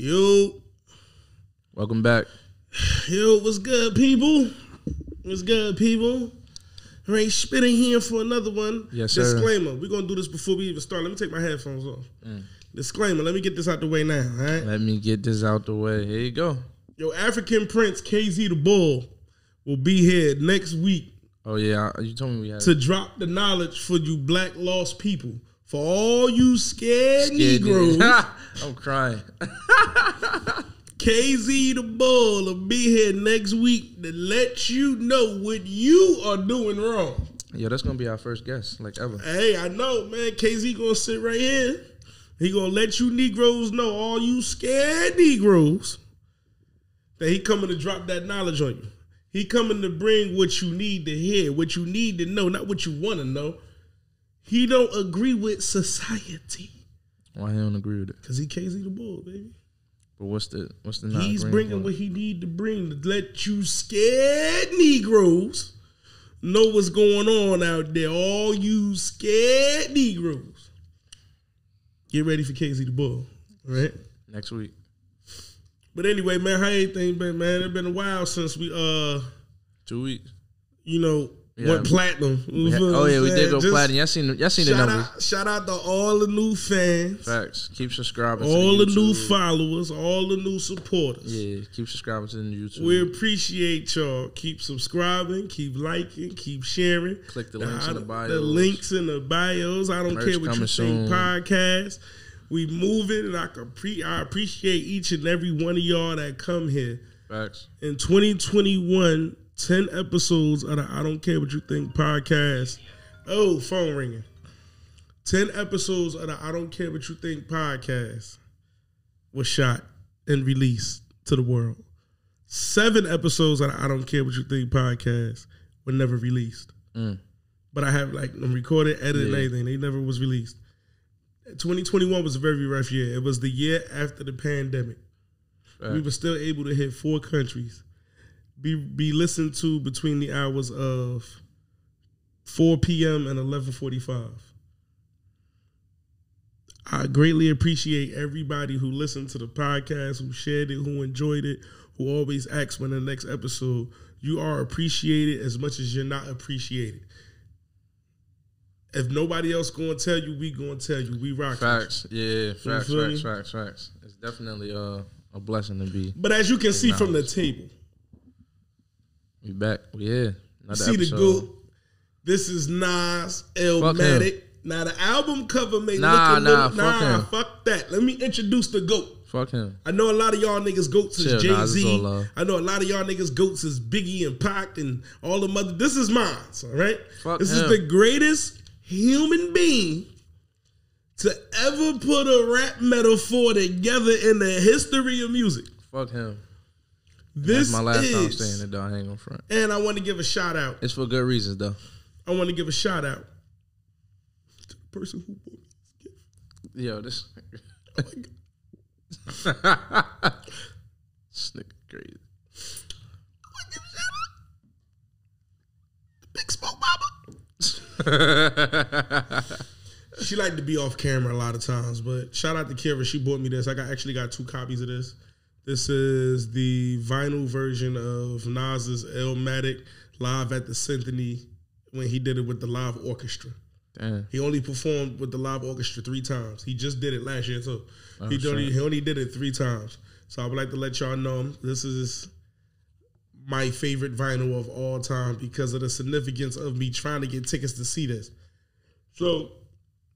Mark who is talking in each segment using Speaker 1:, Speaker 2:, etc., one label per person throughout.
Speaker 1: Yo.
Speaker 2: Welcome back.
Speaker 1: Yo, what's good, people? What's good, people? Ray spitting here for another one.
Speaker 2: Yes, sir.
Speaker 1: Disclaimer. We're going to do this before we even start. Let me take my headphones off. Disclaimer. Let me get this out the way now, all right?
Speaker 2: Let me get this out the way. Here you go.
Speaker 1: Yo, African Prince KZ the Bull will be here next week.
Speaker 2: Oh, yeah. You told me we had
Speaker 1: to drop the knowledge for you black lost people. For all you scared Negroes.
Speaker 2: I'm crying.
Speaker 1: KZ the Bull will be here next week to let you know what you are doing wrong.
Speaker 2: Yeah, that's going to be our first guest, like ever.
Speaker 1: Hey, I know, man. KZ going to sit right here. He going to let you Negroes know, all you scared Negroes, that he coming to drop that knowledge on you. He coming to bring what you need to hear, what you need to know, not what you want to know. He don't agree with society.
Speaker 2: Why he don't agree with it?
Speaker 1: Because he KZ the Bull, baby.
Speaker 2: But what's the not
Speaker 1: He's bringing what he need to bring to let you scared Negroes know what's going on out there. All you scared Negroes. Get ready for KZ the Bull, all right?
Speaker 2: Next week.
Speaker 1: But anyway, man, how everything been, man? It's been a while since we
Speaker 2: 2 weeks.
Speaker 1: Went platinum.
Speaker 2: We did go platinum. Y'all seen the numbers.
Speaker 1: Shout out to all the new fans.
Speaker 2: Facts. Keep subscribing.
Speaker 1: All
Speaker 2: to
Speaker 1: the new followers, all the new supporters.
Speaker 2: Yeah, keep subscribing to the YouTube.
Speaker 1: We appreciate y'all. Keep subscribing, keep liking, keep sharing.
Speaker 2: Click the links in the bios.
Speaker 1: The links in the bios. I don't care what you think. Podcast. We moving, and I appreciate each and every one of y'all that come here.
Speaker 2: Facts.
Speaker 1: In 2021, 10 episodes of the I Don't Care What You Think podcast. Oh, phone ringing. 10 episodes of the I Don't Care What You Think podcast was shot and released to the world. 7 episodes of the I Don't Care What You Think podcast were never released. But I have them recorded, edited, and everything. They never was released. 2021 was a very rough year. It was the year after the pandemic. We were still able to hit 4 countries. Be listened to between the hours of 4 p.m. and 11:45. I greatly appreciate everybody who listened to the podcast, who shared it, who enjoyed it, who always asks when the next episode. You are appreciated as much as you're not appreciated. If nobody else going to tell you, we going to tell you. We rock.
Speaker 2: Facts. Yeah, facts. It's definitely a blessing to be.
Speaker 1: But as you can see from the table,
Speaker 2: we back. We here.
Speaker 1: See episode. The GOAT. This is Nas Illmatic. Now the album cover may look a little. Fuck that. Let me introduce the GOAT.
Speaker 2: Fuck him.
Speaker 1: I know a lot of y'all niggas GOATs is Jay-Z. I know a lot of y'all niggas GOATs is Biggie and Pac and all the mother. This is mine, all right? This is the greatest human being to ever put a rap metaphor together in the history of music.
Speaker 2: Fuck him.
Speaker 1: That's
Speaker 2: my last time saying it, though. I ain't gonna front.
Speaker 1: And I want to give a shout out.
Speaker 2: It's for good reasons, though.
Speaker 1: I want to give a shout out to the person who bought me this gift.
Speaker 2: Yo, this.
Speaker 1: Oh my God.
Speaker 2: This nigga crazy.
Speaker 1: I want to give a shout out. The Big Smoke Mama. She liked to be off camera a lot of times, but shout out to Kira. She bought me this. I actually got 2 copies of this. This is the vinyl version of Nas's Illmatic live at the Symphony when he did it with the live orchestra.
Speaker 2: Damn.
Speaker 1: He only performed with the live orchestra 3 times. He just did it last year too. He only did it 3 times. So I would like to let y'all know this is my favorite vinyl of all time because of the significance of me trying to get tickets to see this. So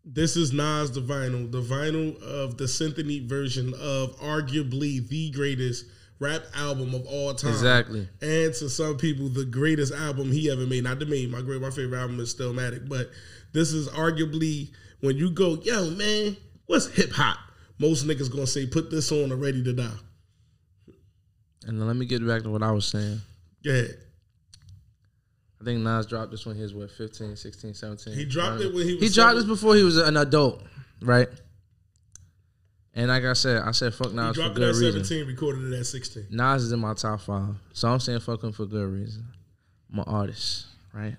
Speaker 1: this is Nas the vinyl of the Symphony version of arguably the greatest rap album of all time.
Speaker 2: Exactly.
Speaker 1: And to some people, the greatest album he ever made. Not to me, my favorite album is Stillmatic, but this is arguably when you go, yo, man, what's hip hop? Most niggas gonna say, put this on or Ready to Die.
Speaker 2: And then let me get back to what I was saying.
Speaker 1: Go ahead.
Speaker 2: I think Nas dropped this when he was, 15, 16, 17?
Speaker 1: He dropped it when he was
Speaker 2: He dropped this before he was an adult, right? And like I said fuck Nas for good reason. He dropped it at 17,
Speaker 1: recorded it at 16.
Speaker 2: Nas is in my top 5. So I'm saying fuck him for good reason. I'm an artist, right?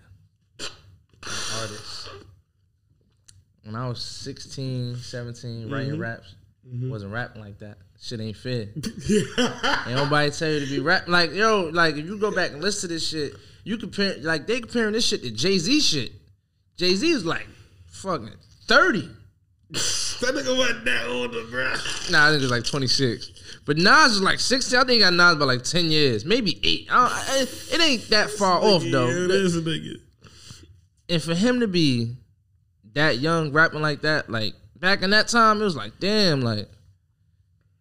Speaker 2: I'm an artist. When I was 16, 17, writing raps, wasn't rapping like that. Shit ain't fair. Ain't nobody tell you to be rapping. Like, yo, like, if you go back and listen to this shit, you compare, like, they comparing this shit to Jay-Z shit. Jay-Z is like fucking 30.
Speaker 1: That nigga wasn't that older, bro.
Speaker 2: Nah, I think it's like 26. But Nas is like 16. I think he got Nas by like 10 years. Maybe 8. It ain't that far off, though.
Speaker 1: Yeah, it is a nigga.
Speaker 2: And for him to be that young rapping like that, like, back in that time, it was like, damn, like.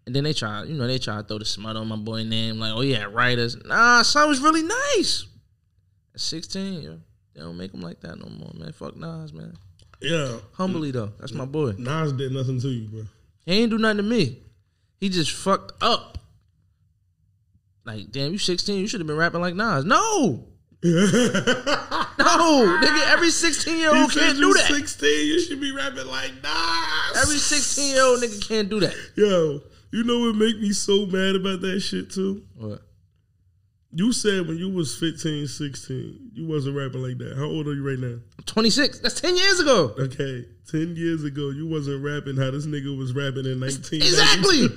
Speaker 2: And then they try to throw the smut on my boy name. Like, oh, yeah, writers. Nah, son was really nice. At 16, yo. They don't make him like that no more, man. Fuck Nas, man.
Speaker 1: Yeah.
Speaker 2: Humbly, though. That's my boy.
Speaker 1: Nas did nothing to you, bro.
Speaker 2: He ain't do nothing to me. He just fucked up. Like, damn, you 16, you should have been rapping like Nas. No! No! Nigga, every 16-year-old can't do that.
Speaker 1: 16, you should be rapping like Nas.
Speaker 2: Every 16-year-old nigga can't do that.
Speaker 1: Yo, you know what make me so mad about that shit, too?
Speaker 2: What?
Speaker 1: You said when you was 15, 16, you wasn't rapping like that. How old are you right now?
Speaker 2: 26. That's 10 years ago.
Speaker 1: Okay. 10 years ago, you wasn't rapping how this nigga was rapping in 1992.
Speaker 2: Exactly.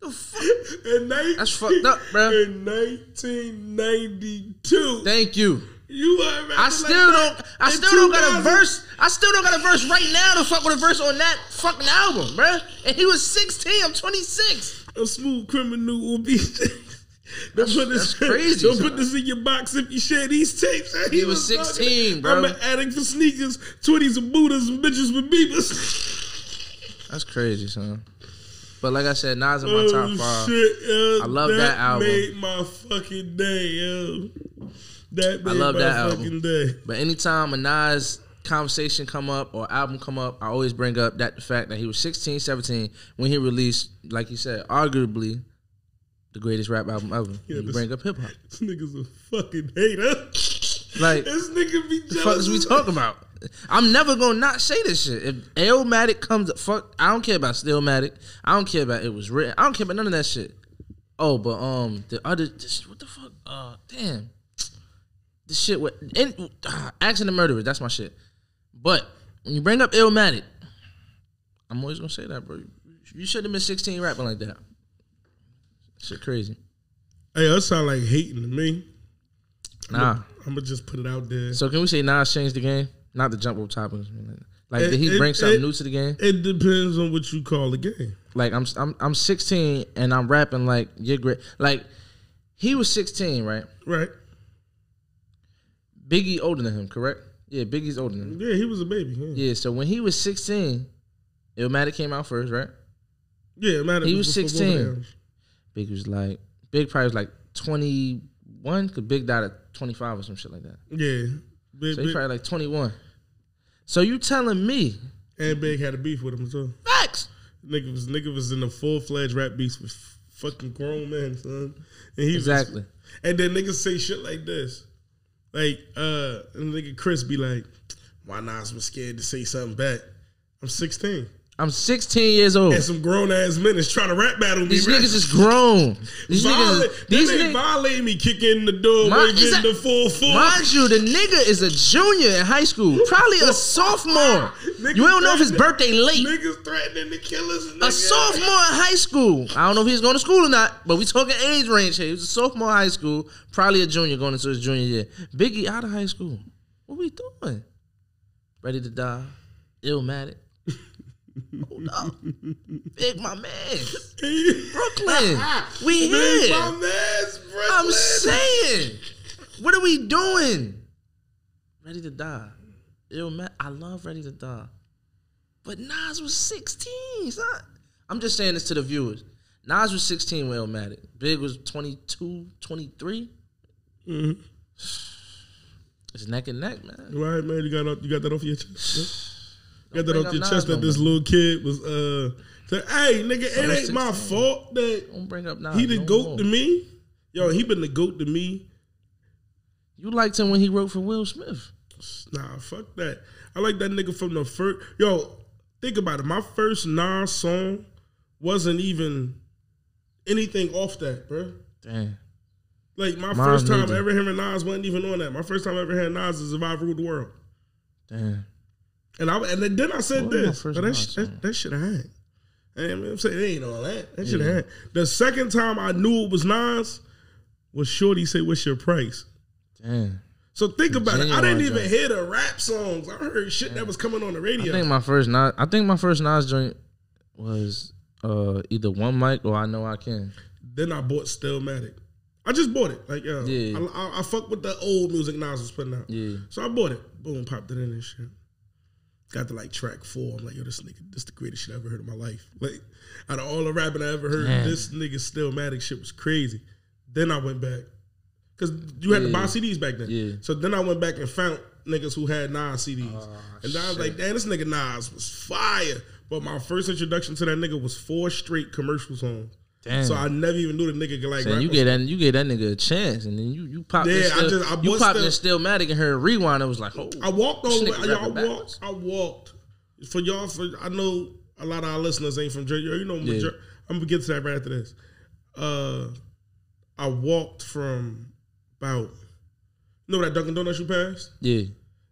Speaker 2: The fuck? That's fucked up, bro.
Speaker 1: In 1992.
Speaker 2: Thank you.
Speaker 1: You weren't rapping
Speaker 2: I still don't got a verse. I still don't got a verse right now to fuck with a verse on that fucking album, bro. And he was 16. I'm 26.
Speaker 1: A smooth criminal will be. That's
Speaker 2: crazy.
Speaker 1: Don't put this in your box if you share these tapes.
Speaker 2: He was 16, bro.
Speaker 1: I'm an addict for sneakers, 20s and Buddhas and bitches with Beavers.
Speaker 2: That's crazy, son. But like I said, Nas in my top 5.
Speaker 1: Shit, yo,
Speaker 2: I love that album.
Speaker 1: That made my fucking day, yo. That made
Speaker 2: I love
Speaker 1: my
Speaker 2: that
Speaker 1: fucking
Speaker 2: album.
Speaker 1: day.
Speaker 2: But anytime a Nas conversation come up or album come up, I always bring up the fact that he was 16, 17 when he released, like you said, arguably the greatest rap album ever. Yeah, you bring up hip hop.
Speaker 1: This nigga's a fucking hater.
Speaker 2: Like,
Speaker 1: this nigga be jealous.
Speaker 2: The fuck is we talking about? I'm never gonna not say this shit. If Illmatic comes up, fuck, I don't care about Stillmatic. I don't care about It Was Written. I don't care about none of that shit. Oh, but the other, what the fuck? Damn. The shit with Action and Murderers, that's my shit. But when you bring up Illmatic, I'm always gonna say that, bro. You shouldn't have been 16 rapping like that. Shit crazy.
Speaker 1: Hey, that sound like hating to me.
Speaker 2: Nah.
Speaker 1: I'm gonna just put it out there.
Speaker 2: So can we say Nas changed the game? Not to jump over topics. Like, did he bring something new to the game?
Speaker 1: It depends on what you call the game.
Speaker 2: Like, I'm 16 and I'm rapping like you're great. Like, he was 16, right?
Speaker 1: Right.
Speaker 2: Biggie older than him, correct? Yeah, Biggie's older than him.
Speaker 1: Yeah, he was a baby.
Speaker 2: Yeah, so when he was 16, Illmatic came out first, right?
Speaker 1: Yeah, Illmatic.
Speaker 2: He was 16. Big probably was like 21, because Big died at 25 or some shit like that.
Speaker 1: Yeah.
Speaker 2: So he probably like 21. So you telling me.
Speaker 1: And Big had a beef with him, too.
Speaker 2: Facts!
Speaker 1: Nigga was in a full-fledged rap beef with fucking grown men, son. And he
Speaker 2: exactly.
Speaker 1: And then niggas say shit like this. Like, and nigga Chris be like, why Nas was scared to say something back? I'm 16.
Speaker 2: I'm 16 years old.
Speaker 1: And some grown-ass men is trying to rap battle me.
Speaker 2: These niggas is grown. These niggas
Speaker 1: violate me, kick in the door, get the full force.
Speaker 2: Mind you, the nigga is a junior in high school. Probably a sophomore. You don't know if his birthday late.
Speaker 1: Niggas threatening to kill us.
Speaker 2: A sophomore in high school. I don't know if he's going to school or not, but we talking age range here. He was a sophomore in high school, probably a junior going into his junior year. Biggie out of high school. What we doing? Ready to Die. Illmatic. Hold up. Big my man. Brooklyn. We here.
Speaker 1: Big my man's Brooklyn.
Speaker 2: I'm saying. What are we doing? Ready to Die. I love Ready to Die. But Nas was 16. Son. I'm just saying this to the viewers. Nas was 16 with Illmatic. Big was 22, 23. Mm-hmm. It's neck and neck, man.
Speaker 1: Right, man. You got that off your chest? Got that off your chest that this little kid was said, hey, nigga, it ain't my fault that
Speaker 2: don't bring up Nas,
Speaker 1: he the GOAT to me. Yo, he been the GOAT to me.
Speaker 2: You liked him when he wrote for Will Smith.
Speaker 1: Nah, fuck that. I like that nigga from the first. Yo, think about it. My first Nas song wasn't even anything off that, bro.
Speaker 2: Damn.
Speaker 1: Like, my first time ever hearing Nas wasn't even on that. My first time ever hearing Nas is If I Ruled the World.
Speaker 2: Damn.
Speaker 1: And then I said
Speaker 2: What was my
Speaker 1: this.
Speaker 2: first
Speaker 1: But
Speaker 2: Nas song?
Speaker 1: that shit I had. I'm saying it ain't all that. That shit I had. The second time I knew it was Nas was Shorty say, "What's your price?"
Speaker 2: Damn.
Speaker 1: So think about it. I didn't even
Speaker 2: joint.
Speaker 1: hear the rap songs. I heard shit that was coming on the radio.
Speaker 2: I think my first Nas joint was either One Mic or I Know I Can.
Speaker 1: Then I bought Stillmatic. I just bought it. Like, I fuck with the old music Nas was putting out.
Speaker 2: Yeah.
Speaker 1: So I bought it. Boom, popped it in and shit. Got to like track 4. I'm like, yo, this the greatest shit I ever heard in my life. Like, out of all the rapping I ever heard, this nigga Stillmatic shit was crazy. Then I went back. Because you had to buy CDs back then.
Speaker 2: Yeah.
Speaker 1: So then I went back and found niggas who had Nas CDs. And then I was like, damn, this nigga Nas was fire. But my first introduction to that nigga was 4 straight commercial songs.
Speaker 2: Damn.
Speaker 1: So I never even knew the nigga could like rap.
Speaker 2: You gave that nigga a chance, and then you popped in Stillmatic and heard Rewind. It was like, oh,
Speaker 1: I walked all the way.
Speaker 2: I
Speaker 1: walked. For y'all, I know a lot of our listeners ain't from Jersey. You know, I'm gonna get to that right after this. I walked from about, you know that Dunkin' Donuts you passed?
Speaker 2: Yeah.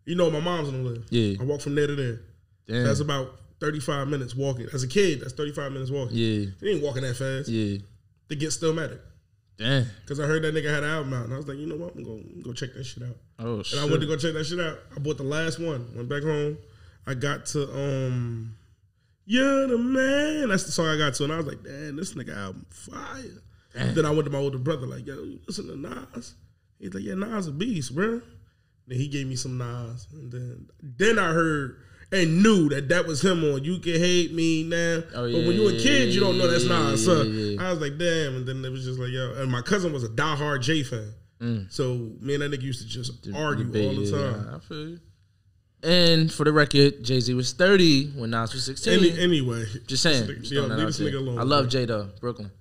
Speaker 1: You know my mom's gonna live.
Speaker 2: Yeah.
Speaker 1: I walked from there to there.
Speaker 2: Damn.
Speaker 1: So that's about 35 minutes walking. As a kid, that's 35 minutes walking.
Speaker 2: Yeah.
Speaker 1: You ain't walking that fast.
Speaker 2: Yeah.
Speaker 1: To get Stillmatic.
Speaker 2: Damn.
Speaker 1: Because I heard that nigga had an album out. And I was like, you know what? I'm going to go check that shit out.
Speaker 2: Oh, shit.
Speaker 1: And I went to go check that shit out. I bought the last one. Went back home. I got to, You're the Man. That's the song I got to. And I was like, damn, this nigga album fire.
Speaker 2: Damn.
Speaker 1: Then I went to my older brother, like, yo, you listen to Nas? He's like, yeah, Nas a beast, bro. Then he gave me some Nas. And then I heard and knew that was him on You Can Hate Me Now. Oh, yeah, but when you a kid, you don't know that's Nas. So I was like, damn. And then it was just like, yo. And my cousin was a diehard J fan. So me and that nigga used to just argue all the time.
Speaker 2: I feel you. And for the record, Jay-Z was 30 when Nas was 16.
Speaker 1: Anyway.
Speaker 2: Just saying.
Speaker 1: Leave this nigga alone.
Speaker 2: I love J though, Brooklyn.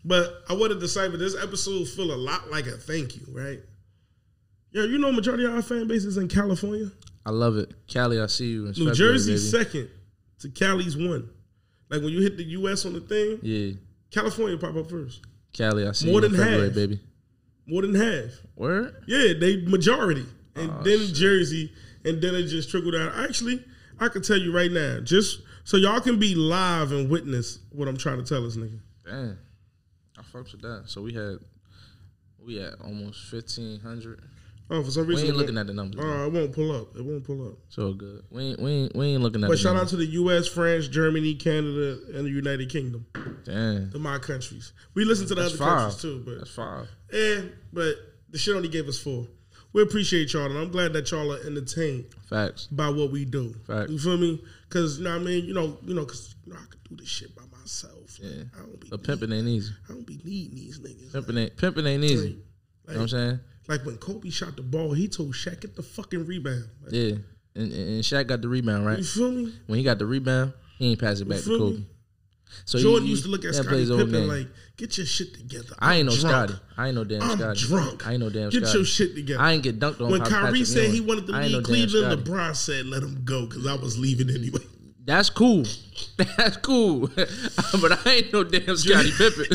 Speaker 1: But I want to decipher this episode feel a lot like a thank you, right? Yo, you know majority of our fan base is in California.
Speaker 2: I love it. Cali, I see you in
Speaker 1: New Jersey's second to Cali's 1. Like when you hit the US on the thing, California pop up first.
Speaker 2: Cali, I see you in February, baby.
Speaker 1: More than half.
Speaker 2: Word?
Speaker 1: Yeah, they majority. And then Jersey, and then it just trickled out. Actually, I can tell you right now, just so y'all can be live and witness what I'm trying to tell this nigga.
Speaker 2: Damn. I fucks with that. So we had almost 1,500.
Speaker 1: Oh, for some reason
Speaker 2: we ain't looking at the numbers.
Speaker 1: Oh, it won't pull up. It won't pull up.
Speaker 2: So good. We ain't looking at.
Speaker 1: But shout out to the U.S., France, Germany, Canada, and the United Kingdom.
Speaker 2: Damn.
Speaker 1: To my countries. We listen to the other countries too, but
Speaker 2: that's 5.
Speaker 1: But the shit only gave us 4. We appreciate y'all, and I'm glad that y'all are entertained.
Speaker 2: Facts.
Speaker 1: By what we do.
Speaker 2: Facts.
Speaker 1: You feel me? Because you know what I mean. You know, because I could do this shit by myself.
Speaker 2: Yeah.
Speaker 1: I don't be.
Speaker 2: But pimping ain't easy.
Speaker 1: I don't be needing these niggas.
Speaker 2: Pimping ain't easy.
Speaker 1: Like,
Speaker 2: you know what I'm saying?
Speaker 1: Like when Kobe shot the ball, he told Shaq, get the fucking rebound. Like,
Speaker 2: yeah. And Shaq got the rebound, right?
Speaker 1: You feel me?
Speaker 2: When he got the rebound, he ain't pass it back to Kobe.
Speaker 1: Me?
Speaker 2: So
Speaker 1: Jordan used to look at Scottie Pippen like, get your shit together.
Speaker 2: I ain't no Scottie. I ain't no damn Scottie.
Speaker 1: I'm drunk.
Speaker 2: I ain't no damn Scottie.
Speaker 1: Get your shit together.
Speaker 2: I ain't get dunked on.
Speaker 1: When Kyrie said he wanted to leave Cleveland,
Speaker 2: Scottie.
Speaker 1: LeBron said let him go because I was leaving anyway.
Speaker 2: That's cool. That's cool. But I ain't no damn Scottie Pippen.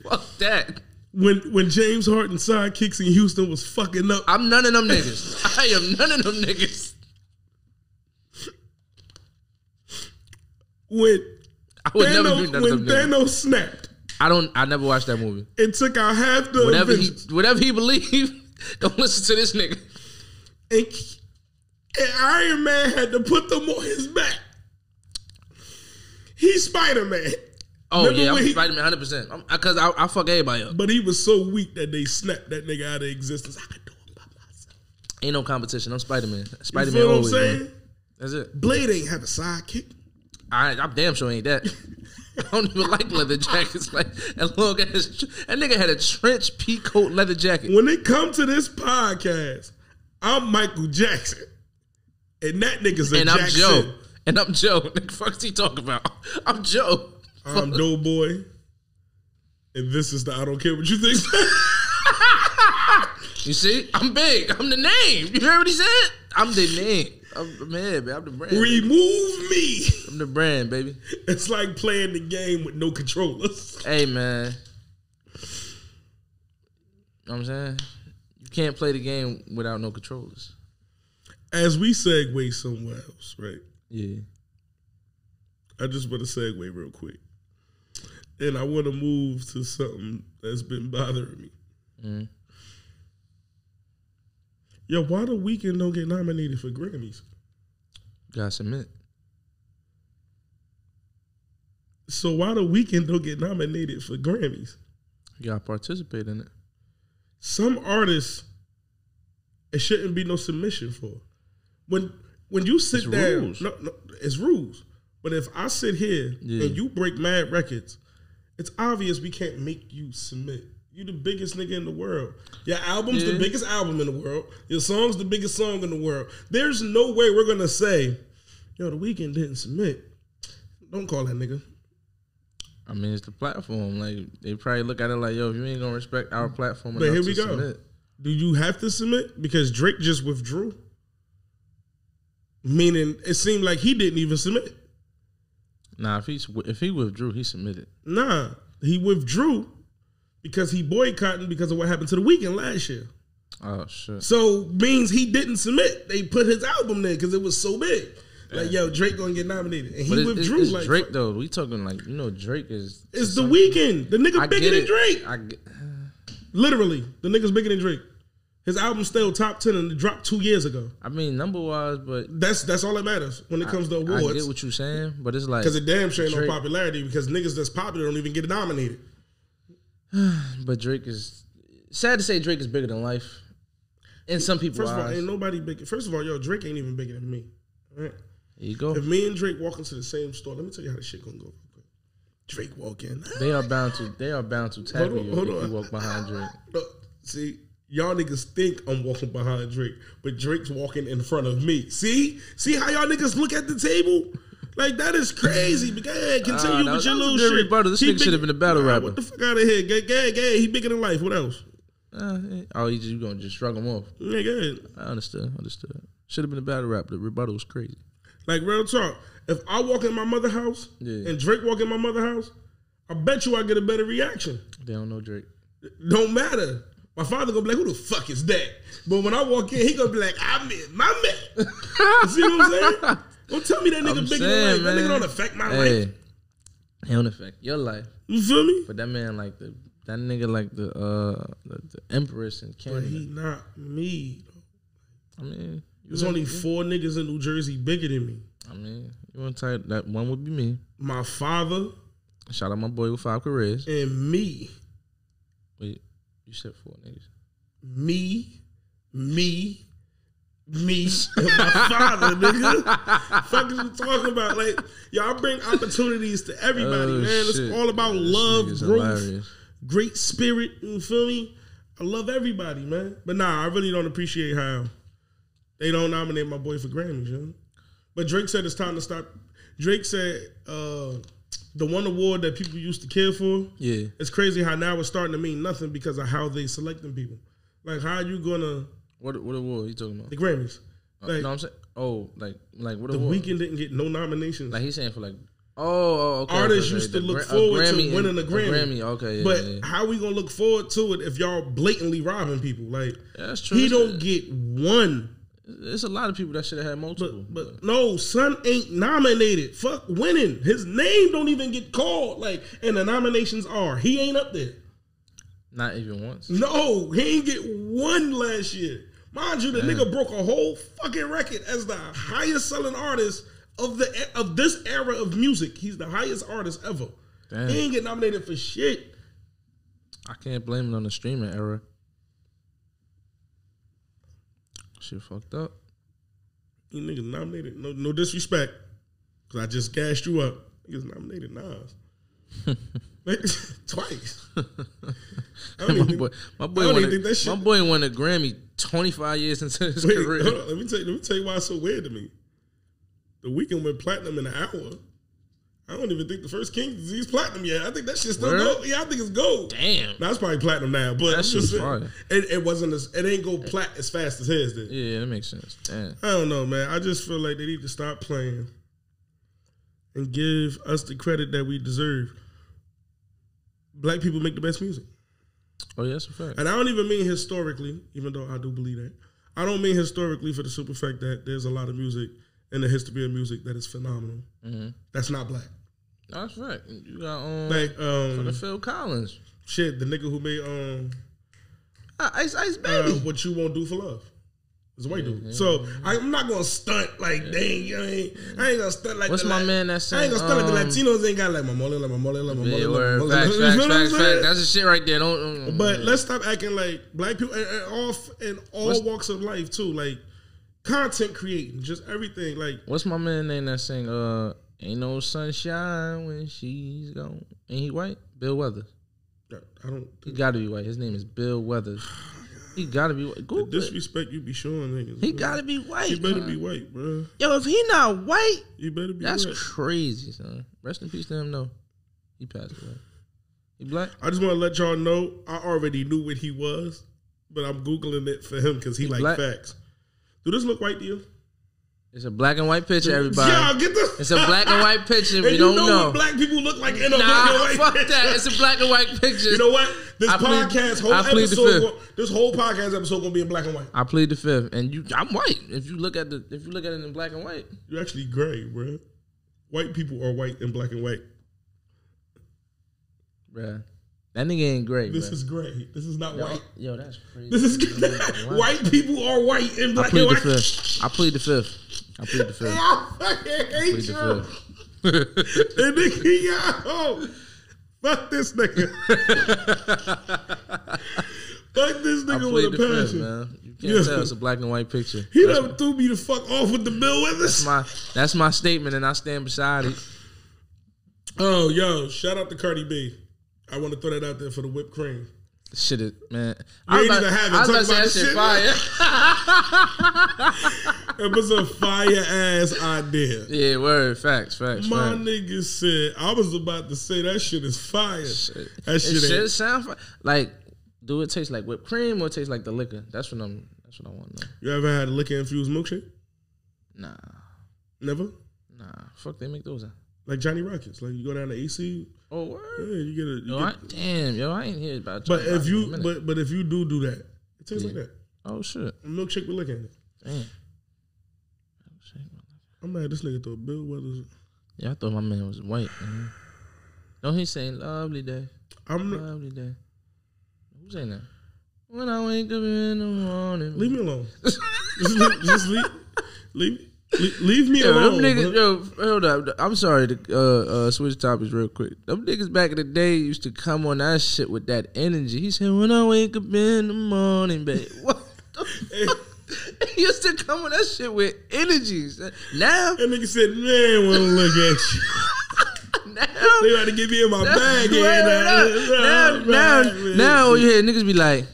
Speaker 2: Fuck that.
Speaker 1: When James Harden sidekicks in Houston was fucking up.
Speaker 2: I'm none of them niggas. I am none of them niggas.
Speaker 1: When
Speaker 2: Thanos
Speaker 1: Thanos snapped.
Speaker 2: I never watched that movie.
Speaker 1: It took out half the
Speaker 2: whatever he believed, don't listen to this nigga.
Speaker 1: And Iron Man had to put them on his back. He's Spider-Man.
Speaker 2: Oh, remember I'm Spider-Man 100%. Because I fuck everybody up.
Speaker 1: But he was so weak that they snapped that nigga out of existence. I could do it by myself.
Speaker 2: Ain't no competition. I'm Spider-Man. Spider-Man
Speaker 1: you feel
Speaker 2: always.
Speaker 1: What I'm saying?
Speaker 2: Man. That's it.
Speaker 1: Blade ain't have a sidekick.
Speaker 2: I'm damn sure ain't that. I don't even like leather jackets. Like as long as that nigga had a trench pea coat leather jacket.
Speaker 1: When it come to this podcast, I'm Michael Jackson, and that nigga's a Jackson.
Speaker 2: Joe. And I'm Joe. What the fuck's he talking about? I'm Joe.
Speaker 1: I'm Doughboy, and this is the I Don't Care What You Think.
Speaker 2: You see, I'm big. I'm the name. You heard what he said? I'm the name. I'm here, baby. I'm the brand.
Speaker 1: Remove me.
Speaker 2: I'm the brand, baby.
Speaker 1: It's like playing the game with no controllers.
Speaker 2: Hey, man. You know what I'm saying? You can't play the game without no controllers.
Speaker 1: As we segue somewhere else, right?
Speaker 2: Yeah.
Speaker 1: I just want to segue real quick. And I want to move to something that's been bothering me.
Speaker 2: Mm.
Speaker 1: Yo, why the Weeknd don't get nominated for Grammys?
Speaker 2: Gotta submit.
Speaker 1: So why the Weeknd don't get nominated for Grammys?
Speaker 2: You gotta participate in it.
Speaker 1: Some artists, it shouldn't be no submission for. When you sit
Speaker 2: It's
Speaker 1: down,
Speaker 2: rules.
Speaker 1: no, it's rules. But if I sit here and you break mad records, it's obvious we can't make you submit. You the biggest nigga in the world. Your album's the biggest album in the world. Your song's the biggest song in the world. There's no way we're gonna say, yo, the Weeknd didn't submit. Don't call that nigga.
Speaker 2: I mean, it's the platform. Like, they probably look at it like, yo, if you ain't gonna respect our platform
Speaker 1: But
Speaker 2: enough
Speaker 1: here we
Speaker 2: to
Speaker 1: go.
Speaker 2: submit.
Speaker 1: Do you have to submit? Because Drake just withdrew. Meaning, it seemed like he didn't even submit.
Speaker 2: Nah, if he withdrew, he submitted.
Speaker 1: Nah, he withdrew because he boycotted because of what happened to the Weeknd last year.
Speaker 2: Oh, shit.
Speaker 1: So, means he didn't submit. They put his album there because it was so big.
Speaker 2: Damn.
Speaker 1: Like, yo, Drake gonna get nominated. And
Speaker 2: But
Speaker 1: he withdrew.
Speaker 2: it's
Speaker 1: like
Speaker 2: Drake, though. We talking like, Drake is...
Speaker 1: It's the Weeknd. The nigga bigger than Drake. Literally, the nigga's bigger than Drake. His album still top 10 and it dropped 2 years ago.
Speaker 2: I mean, number-wise, but...
Speaker 1: That's all that matters when it comes to awards.
Speaker 2: I get what you're saying, but it's like...
Speaker 1: Because it damn sure ain't no
Speaker 2: Drake,
Speaker 1: popularity because niggas that's popular don't even get nominated.
Speaker 2: But Drake is... Sad to say Drake is bigger than life. In some people's eyes.
Speaker 1: First of all, ain't nobody bigger. First of all, yo, Drake ain't even bigger than me. All right?
Speaker 2: There you go.
Speaker 1: If me and Drake walk into the same store, let me tell you how this shit gonna go. Drake walk in.
Speaker 2: They are bound to tackle you if you walk behind Drake.
Speaker 1: Look, see, y'all niggas think I'm walking behind Drake, but Drake's walking in front of me. See how y'all niggas look at the table? Like, that is crazy. But go ahead, continue with your little shit.
Speaker 2: Rebuttal. This nigga should have been a battle rapper.
Speaker 1: What the fuck out of here? Gay. He bigger than life. What else?
Speaker 2: You gonna just shrug him off?
Speaker 1: Yeah, go ahead.
Speaker 2: I understood. Should have been a battle rapper. The rebuttal was crazy.
Speaker 1: Like, real talk. If I walk in my mother's house and Drake walk in my mother's house, I bet you I get a better reaction.
Speaker 2: They don't know Drake.
Speaker 1: Don't matter. My father gonna be like, who the fuck is that? But when I walk in, he gonna be like, I'm in, my man. See what I'm saying? Don't tell me that nigga bigger than life. That nigga don't affect my life.
Speaker 2: He don't affect your life.
Speaker 1: You feel me?
Speaker 2: But that man like that nigga like the Empress in Canada.
Speaker 1: But he not me.
Speaker 2: I mean,
Speaker 1: there's only 4 niggas in New Jersey bigger than me.
Speaker 2: I mean, you want to tell that one would be me.
Speaker 1: My father.
Speaker 2: Shout out my boy with 5 careers.
Speaker 1: And me.
Speaker 2: Wait, you said 4 niggas.
Speaker 1: Me, and my father, nigga. Fuck is you talking about? Like, y'all bring opportunities to everybody, man. It's all about love, growth, hilarious. Great spirit. You feel me? I love everybody, man. But nah, I really don't appreciate how they don't nominate my boy for Grammys, you know? But Drake said it's time to stop. Drake said the one award that people used to care for, it's crazy how now it's starting to mean nothing because of how they selecting people. Like, how are you gonna...
Speaker 2: What award are you talking about?
Speaker 1: The Grammys. Like,
Speaker 2: no, I'm saying... Oh, like what
Speaker 1: the
Speaker 2: award?
Speaker 1: Weeknd didn't get no nominations.
Speaker 2: Like, he's saying for like... Okay.
Speaker 1: Artists used to look forward to winning a Grammy.
Speaker 2: Okay,
Speaker 1: but how we gonna look forward to it if y'all blatantly robbing people? Like,
Speaker 2: that's true.
Speaker 1: He don't get one.
Speaker 2: There's a lot of people that should have had multiple.
Speaker 1: But no, son ain't nominated. Fuck winning. His name don't even get called. Like, and the nominations are. He ain't up there.
Speaker 2: Not even once.
Speaker 1: No, he ain't get one last year. Mind you, the nigga broke a whole fucking record as the highest selling artist of this era of music. He's the highest artist ever. Damn. He ain't get nominated for shit.
Speaker 2: I can't blame it on the streaming era. Shit fucked up.
Speaker 1: You niggas nominated. No disrespect. Because I just gassed you up. Niggas nominated Nas. Twice.
Speaker 2: My boy won a Grammy 25 years into his career.
Speaker 1: Hold on, let me tell you why it's so weird to me. The Weeknd went platinum in an hour. I don't even think the first King Disease platinum yet. I think that shit's still gold. Yeah, I think it's gold.
Speaker 2: Damn.
Speaker 1: Now it's probably platinum now, but
Speaker 2: that's just fire.
Speaker 1: It wasn't it ain't go plat as fast as his did.
Speaker 2: Yeah, that makes sense. Damn.
Speaker 1: I don't know, man. I just feel like they need to stop playing and give us the credit that we deserve. Black people make the best music.
Speaker 2: Oh, yeah, that's a fact.
Speaker 1: And I don't even mean historically, even though I do believe that. I don't mean historically for the super fact that there's a lot of music in the history of music that is phenomenal. Mm-hmm. That's not black.
Speaker 2: That's right. You got
Speaker 1: like
Speaker 2: for the Phil Collins.
Speaker 1: Shit, the nigga who made
Speaker 2: Ice Baby.
Speaker 1: What You Won't Do for Love. It's a white dude. So I'm not gonna stunt like dang. I ain't gonna stunt like.
Speaker 2: What's my man that sang?
Speaker 1: I ain't gonna stunt like the Latinos ain't got like my mole.
Speaker 2: Facts. That's the shit right there. Don't.
Speaker 1: But let's stop acting like black people and all walks of life too. Like content creating, just everything. Like
Speaker 2: what's my man name that sang? Ain't no sunshine when she's gone. Ain't he white? Bill Weathers.
Speaker 1: I don't.
Speaker 2: He gotta be white. His name is Bill Weathers. He gotta be white.
Speaker 1: The disrespect you be showing niggas.
Speaker 2: He gotta be white.
Speaker 1: He better be white, bro.
Speaker 2: Yo, if he not white,
Speaker 1: he better be.
Speaker 2: That's
Speaker 1: white.
Speaker 2: crazy, son. Rest in peace to him. No, he passed away. He black.
Speaker 1: I just want to let y'all know I already knew what he was, but I'm googling it for him because he like
Speaker 2: black?
Speaker 1: Facts. Do this look white to you?
Speaker 2: It's a black and white picture, everybody.
Speaker 1: Yeah, get this.
Speaker 2: It's a black and white picture.
Speaker 1: And
Speaker 2: you don't know
Speaker 1: what black people look like in a black and white
Speaker 2: fuck
Speaker 1: picture.
Speaker 2: that. It's a black and white picture.
Speaker 1: You know what? This whole podcast episode gonna be in black and white.
Speaker 2: I plead the fifth, and I'm white. If you look at it in black and white,
Speaker 1: you're actually gray, bro. White people are white in black and white,
Speaker 2: bruh. That nigga ain't gray.
Speaker 1: This is gray. This is not white.
Speaker 2: Yo, that's crazy.
Speaker 1: This is white people are white in black and white.
Speaker 2: I plead the fifth. I plead the fifth.
Speaker 1: I fucking hate you. And nigga, yo, fuck this nigga. Fuck this nigga with a passion.
Speaker 2: Fifth, man. You can't tell it's a black and white picture.
Speaker 1: He done threw me the fuck off with the Bill Withers.
Speaker 2: That's my statement, and I stand beside it.
Speaker 1: Oh, yo, shout out to Cardi B. I want to throw that out there for the whipped cream.
Speaker 2: Shit, man.
Speaker 1: I was about to say
Speaker 2: that shit fire.
Speaker 1: It was a fire ass idea.
Speaker 2: Yeah, word. Facts.
Speaker 1: My nigga said, I was about to say that shit is fire.
Speaker 2: Shit.
Speaker 1: That shit
Speaker 2: sound fire. Like, do it taste like whipped cream or it taste like the liquor? That's what I want to know.
Speaker 1: You ever had a liquor infused milkshake?
Speaker 2: Nah.
Speaker 1: Never?
Speaker 2: Nah. Fuck, they make those.
Speaker 1: Like Johnny Rockets. Like you go down to AC.
Speaker 2: Oh, word?
Speaker 1: Yeah, you get a.
Speaker 2: I ain't hear about
Speaker 1: But if you but if you do that, it tastes like that.
Speaker 2: Oh shit.
Speaker 1: A milkshake with liquor in it.
Speaker 2: Damn.
Speaker 1: I'm mad this nigga thought Bill Withers.
Speaker 2: Yeah, I thought my man was white, man. Don't he saying lovely day? Lovely day. Who's saying that? When I wake up in the morning.
Speaker 1: Leave me alone. just leave me alone.
Speaker 2: Them niggas, hold up. I'm sorry to switch topics real quick. Them niggas back in the day used to come on that shit with that energy. He said, when I wake up in the morning, babe. What the fuck? He used to come on that shit with energy. Now
Speaker 1: that nigga said, man, wanna look at you.
Speaker 2: Now
Speaker 1: they got to get me in my bag.
Speaker 2: Now you hear niggas be like,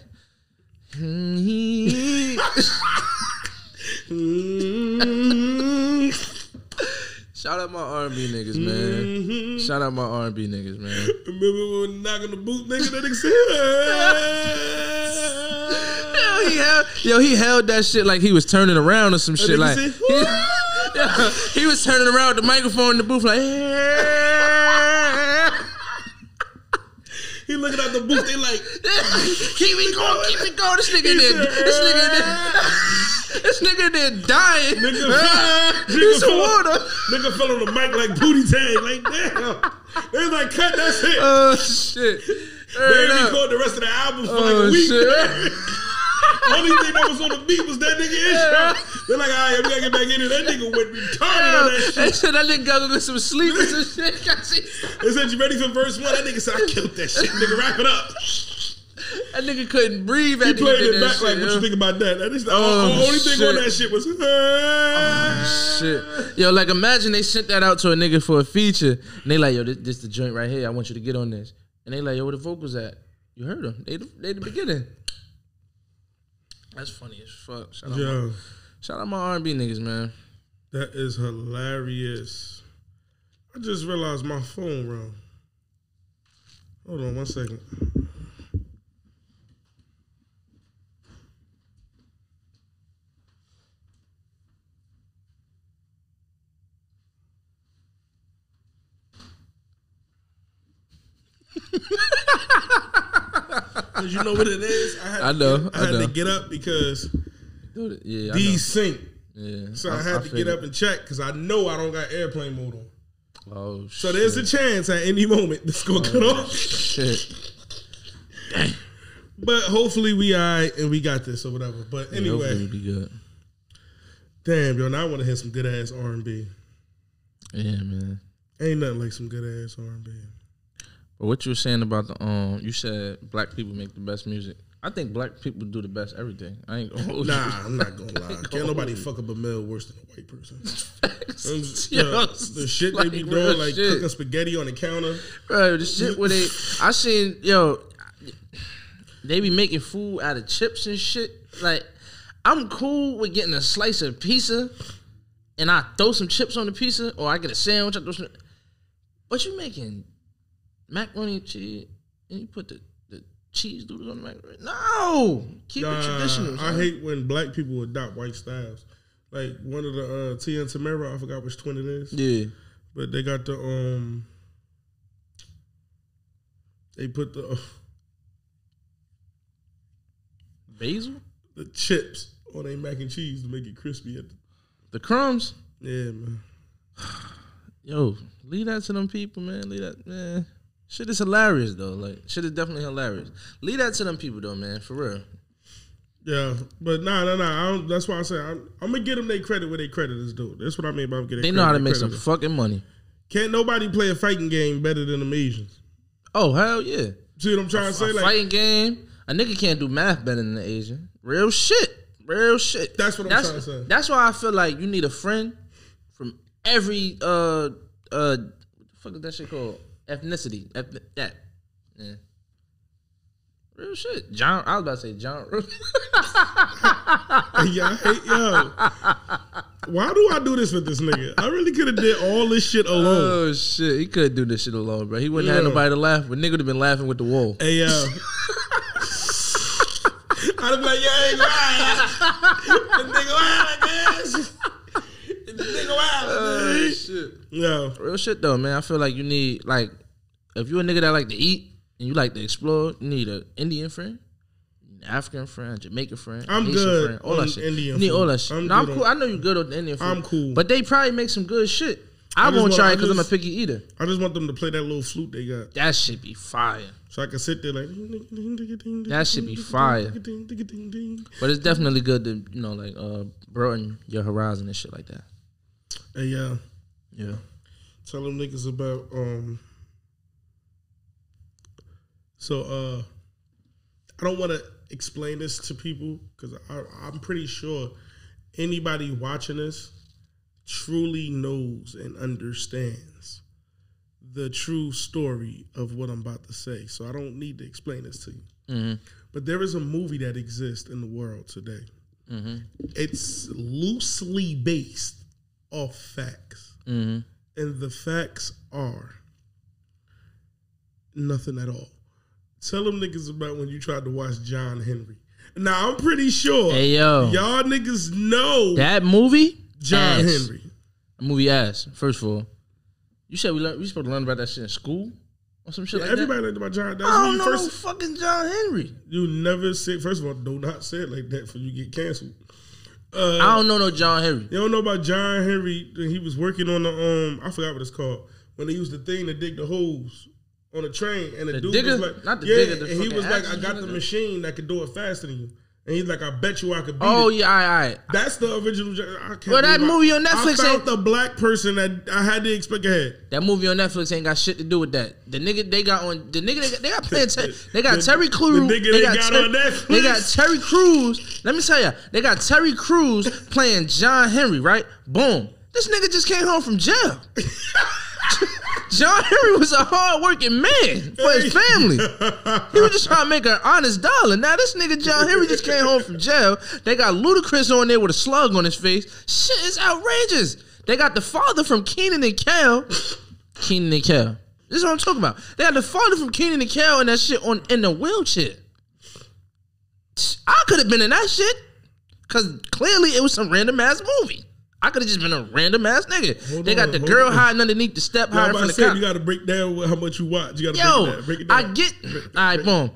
Speaker 2: shout out my R&B niggas, man. Shout out my R&B niggas, man.
Speaker 1: Remember when knocking the boot nigga that nigga
Speaker 2: said, he held that shit like he was turning around or some shit. Like he was turning around with the microphone in the booth like.
Speaker 1: He looking at the booth. They like,
Speaker 2: keep me going. This nigga there dying. Need some water.
Speaker 1: Nigga fell on the mic like booty tag. Like damn. They was like, cut that shit.
Speaker 2: Oh shit.
Speaker 1: They didn't record the rest of the album for like a week. Only thing that was on the beat was that nigga intro. They're like, all right, we gotta get back in here. That nigga went retarded on that shit.
Speaker 2: They said that nigga got some sleep or some shit.
Speaker 1: They said, you ready for verse 1? That nigga said, I killed that shit. Nigga, wrap it up.
Speaker 2: That nigga couldn't breathe.
Speaker 1: He played it back like, what you think about that? The only thing on that shit was,
Speaker 2: oh, shit. Yo, like, imagine they sent that out to a nigga for a feature, and they like, yo, this the joint right here. I want you to get on this. And they like, yo, where the vocals at? You heard them. They the beginning. That's funny as fuck. Shout out my R&B niggas, man.
Speaker 1: That is hilarious. I just realized my phone wrong. Hold on 1 second. Cause you know what it is? I had to get up because
Speaker 2: Yeah,
Speaker 1: desync.
Speaker 2: Yeah.
Speaker 1: So I had to get up and check because I know I don't got airplane mode on.
Speaker 2: Oh,
Speaker 1: so there's a chance at any moment this gonna cut off.
Speaker 2: Shit. Dang.
Speaker 1: But hopefully we alright and we got this or whatever. But anyway,
Speaker 2: hopefully we'll be good.
Speaker 1: Damn, yo, now I want to hear some good ass R&B.
Speaker 2: Yeah, man.
Speaker 1: Ain't nothing like some good ass R&B.
Speaker 2: But what you were saying about the you said black people make the best music. I think black people do the best everything. I ain't gonna hold you.
Speaker 1: I'm not gonna lie. Can't nobody fuck up a meal worse than a white person. The shit they be doing, like shit. Cooking spaghetti on the counter.
Speaker 2: Bro, the shit where I seen, they be making food out of chips and shit. Like, I'm cool with getting a slice of pizza and I throw some chips on the pizza, or I get a sandwich, I throw some. But you making macaroni and cheese and you put the cheese doodles on the macaroni. No, keep it traditional.
Speaker 1: I hate when black people adopt white styles. Like one of the Tia and Tamara, I forgot which twin it is.
Speaker 2: Yeah,
Speaker 1: but they got the they put the
Speaker 2: basil,
Speaker 1: the chips on their mac and cheese to make it crispy at
Speaker 2: the crumbs.
Speaker 1: Yeah, man.
Speaker 2: Yo, leave that to them people, man. Leave that, man. Shit is hilarious though. Like, shit is definitely hilarious. Leave that to them people though, man. For real.
Speaker 1: Yeah, but nah. That's why I say I'm gonna get them their credit where their credit is due. That's what I mean by getting.
Speaker 2: They know how to make some fucking money.
Speaker 1: Can't nobody play a fighting game better than them Asians.
Speaker 2: Oh hell yeah!
Speaker 1: See what I'm trying to say?
Speaker 2: A fighting game. A nigga can't do math better than the Asian. Real shit.
Speaker 1: That's what I'm trying to say.
Speaker 2: That's why I feel like you need a friend from every what the fuck is that shit called? Ethnicity. That. Yeah. Real shit. I was about to say John.
Speaker 1: Why do I do this with this nigga? I really could have did all this shit alone.
Speaker 2: Oh shit, he couldn't do this shit alone, bro. He wouldn't have nobody to laugh with. Nigga would have been laughing with the wall.
Speaker 1: Hey yo. I'd have been like, the nigga wild, I guess. The nigga wild,
Speaker 2: shit.
Speaker 1: Yeah.
Speaker 2: Real shit though, man. I feel like you need, like, if you're a nigga that like to eat and you like to explore, you need an Indian friend, an African friend, Jamaican friend,
Speaker 1: I'm
Speaker 2: Haitian
Speaker 1: good
Speaker 2: friend, all that shit.
Speaker 1: Indian
Speaker 2: you need
Speaker 1: food.
Speaker 2: all that shit. I'm cool. I know you're good on the Indian food.
Speaker 1: I'm cool.
Speaker 2: But they probably make some good shit. I won't try it because I'm a picky eater.
Speaker 1: I just want them to play that little flute they got.
Speaker 2: That shit be fire.
Speaker 1: So I can sit there like.
Speaker 2: That shit be fire. But it's definitely good to, like, broaden your horizon and shit like that.
Speaker 1: Hey, yeah.
Speaker 2: Tell
Speaker 1: them niggas about, I don't want to explain this to people because I'm pretty sure anybody watching this truly knows and understands the true story of what I'm about to say. So I don't need to explain this to you.
Speaker 2: Mm-hmm.
Speaker 1: But there is a movie that exists in the world today.
Speaker 2: Mm-hmm.
Speaker 1: It's loosely based off facts.
Speaker 2: Mm-hmm.
Speaker 1: And the facts are nothing at all. Tell them niggas about when you tried to watch John Henry. Now, I'm pretty sure y'all niggas know
Speaker 2: that movie.
Speaker 1: John Henry.
Speaker 2: A movie ass, first of all. You said we supposed to learn about that shit in school? Or some shit like
Speaker 1: everybody
Speaker 2: that?
Speaker 1: Everybody learned about John Henry.
Speaker 2: I don't know no fucking John Henry.
Speaker 1: You never say, first of all, do not say it like that before you get canceled.
Speaker 2: I don't know no John Henry.
Speaker 1: You don't know about John Henry? He was working on the, I forgot what it's called. When they used the thing to dig the holes on the train. And the dude
Speaker 2: digger?
Speaker 1: was like,
Speaker 2: not the digger, the
Speaker 1: and he was like, I got the machine that could do it faster than you. And he's like, I bet you I could beat it.
Speaker 2: Oh, yeah, all right.
Speaker 1: That's the original.
Speaker 2: Well, that movie on Netflix
Speaker 1: I found the black person that I had to explain ahead.
Speaker 2: That movie on Netflix ain't got shit to do with that. The nigga they got playing, they got Terry Crews.
Speaker 1: The nigga they got on Netflix.
Speaker 2: They got Terry Crews. Let me tell ya, they got Terry Crews playing John Henry, right? Boom. This nigga just came home from jail. John Henry was a hard-working man for his family. He was just trying to make an honest dollar. Now this nigga John Henry just came home from jail. They got Ludacris on there with a slug on his face. Shit is outrageous. They got the father from Kenan and Kel. Kenan and Kel. This is what I'm talking about. They got the father from Kenan and Kel and that shit in the wheelchair. I could have been in that shit. Because clearly it was some random ass movie. I could have just been a random ass nigga. They got the girl hiding underneath the step, hiding from the cop.
Speaker 1: You got to break down how much you watch. You got to break it down.
Speaker 2: I get. All right, boom.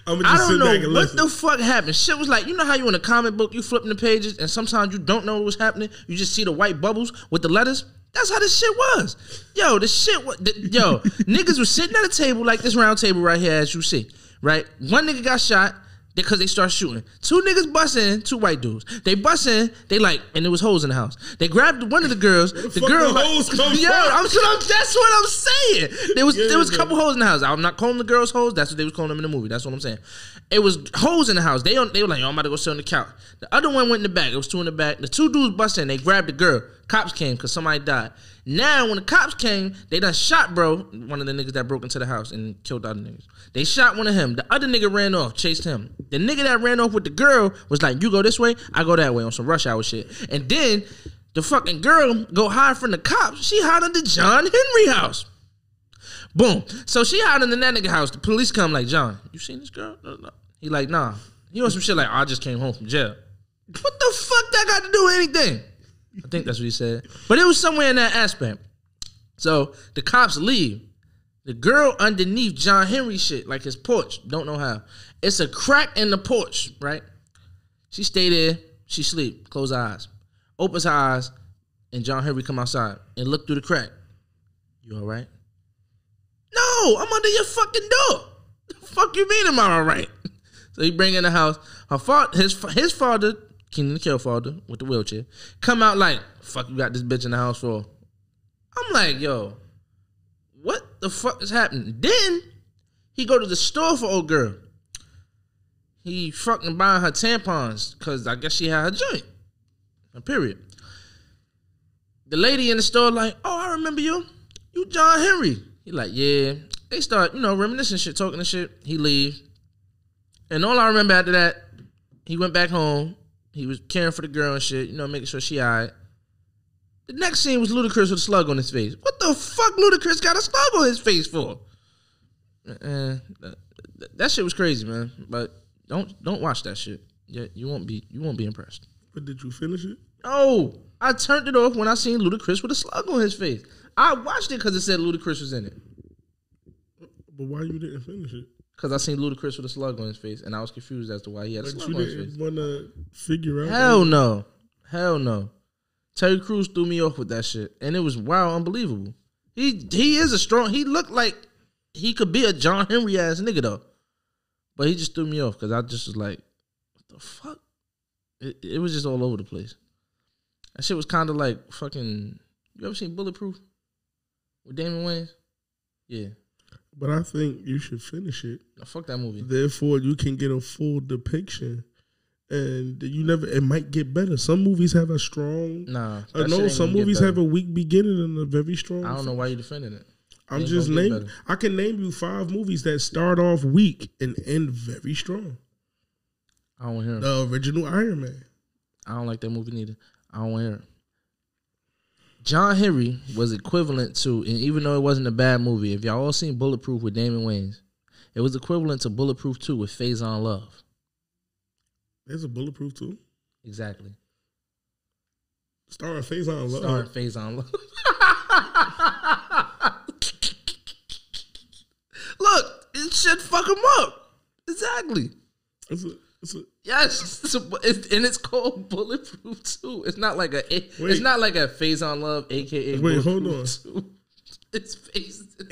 Speaker 2: I don't know what the fuck happened. Shit was like, you know how you in a comic book, you flipping the pages, and sometimes you don't know what's happening. You just see the white bubbles with the letters. That's how this shit was. Yo, niggas was sitting at a table like this round table right here, as you see. Right? One nigga got shot because they start shooting. Two niggas bust in, two white dudes. They bust in, and there was hoes in the house. They grabbed one of the girls. The girl,
Speaker 1: hoes come from?
Speaker 2: That's what I'm saying. There was a couple hoes in the house. I'm not calling the girls hoes. That's what they was calling them in the movie. That's what I'm saying. It was hoes in the house. They were like, yo, I'm about to go sit on the couch. The other one went in the back. It was two in the back. The two dudes bust in. They grabbed the girl. Cops came because somebody died. Now, when the cops came, they done shot one of the niggas that broke into the house and killed the other niggas. They shot one of him. The other nigga ran off, chased him. The nigga that ran off with the girl was like, you go this way, I go that way on some rush hour shit. And then the fucking girl go hide from the cops. She hide under John Henry house. Boom. So she hide under that nigga house. The police come like, John, you seen this girl? No. He like, nah. He on some shit like, I just came home from jail. What the fuck that got to do with anything? I think that's what he said. But it was somewhere in that aspect. So the cops leave. The girl underneath John Henry shit, like his porch. Don't know how. It's a crack in the porch, right? She stay there. She sleep. Close her eyes. Opens her eyes. And John Henry come outside and look through the crack. You all right? No, I'm under your fucking door. The fuck you mean am I all right? So he bring in the house. His father, Keenan the Kill father with the wheelchair, come out like, fuck you got this bitch in the house for? I'm like, yo, what the fuck is happening? Then he go to the store for old girl. He fucking buying her tampons because I guess she had her joint. Period. The lady in the store like, oh, I remember you. You John Henry. He like, yeah. They start, reminiscing shit, talking and shit. He leave. And all I remember after that, he went back home. He was caring for the girl and shit, making sure she all right. The next scene was Ludacris with a slug on his face. What the fuck Ludacris got a slug on his face for? That shit was crazy, man. But don't watch that shit. Yeah, you won't be impressed.
Speaker 1: But did you finish it?
Speaker 2: No. I turned it off when I seen Ludacris with a slug on his face. I watched it because it said Ludacris was in it.
Speaker 1: But why you didn't finish it?
Speaker 2: Because I seen Ludacris with a slug on his face, and I was confused as to why he had a slug on his face.
Speaker 1: You didn't want to figure out?
Speaker 2: Hell no. Terry Crews threw me off with that shit, and it was unbelievable. He is a strong. He looked like he could be a John Henry ass nigga though, but he just threw me off because I just was like, what the fuck? It was just all over the place. That shit was kind of like fucking. You ever seen Bulletproof with Damon Wayans? Yeah.
Speaker 1: But I think you should finish it.
Speaker 2: No, fuck that movie.
Speaker 1: Therefore, you can get a full depiction, and it might get better. Some movies have a strong. I know some movies have a weak beginning and a very strong.
Speaker 2: I don't know why you're defending it.
Speaker 1: I'm just naming. I can name you 5 movies that start off weak and end very strong.
Speaker 2: I don't want to hear it.
Speaker 1: The original Iron Man.
Speaker 2: I don't like that movie neither. I don't want to hear it. John Henry was equivalent to, and even though it wasn't a bad movie, if y'all all seen Bulletproof with Damon Wayans, it was equivalent to Bulletproof 2 with Faison Love.
Speaker 1: There's a Bulletproof 2?
Speaker 2: Exactly.
Speaker 1: Starring Faison Love.
Speaker 2: Starring Faison Love. Look, it should fuck him up. Exactly. Yes, and it's called Bulletproof Too. It's not like it's not like a Faison Love, aka
Speaker 1: hold on.
Speaker 2: 2. It's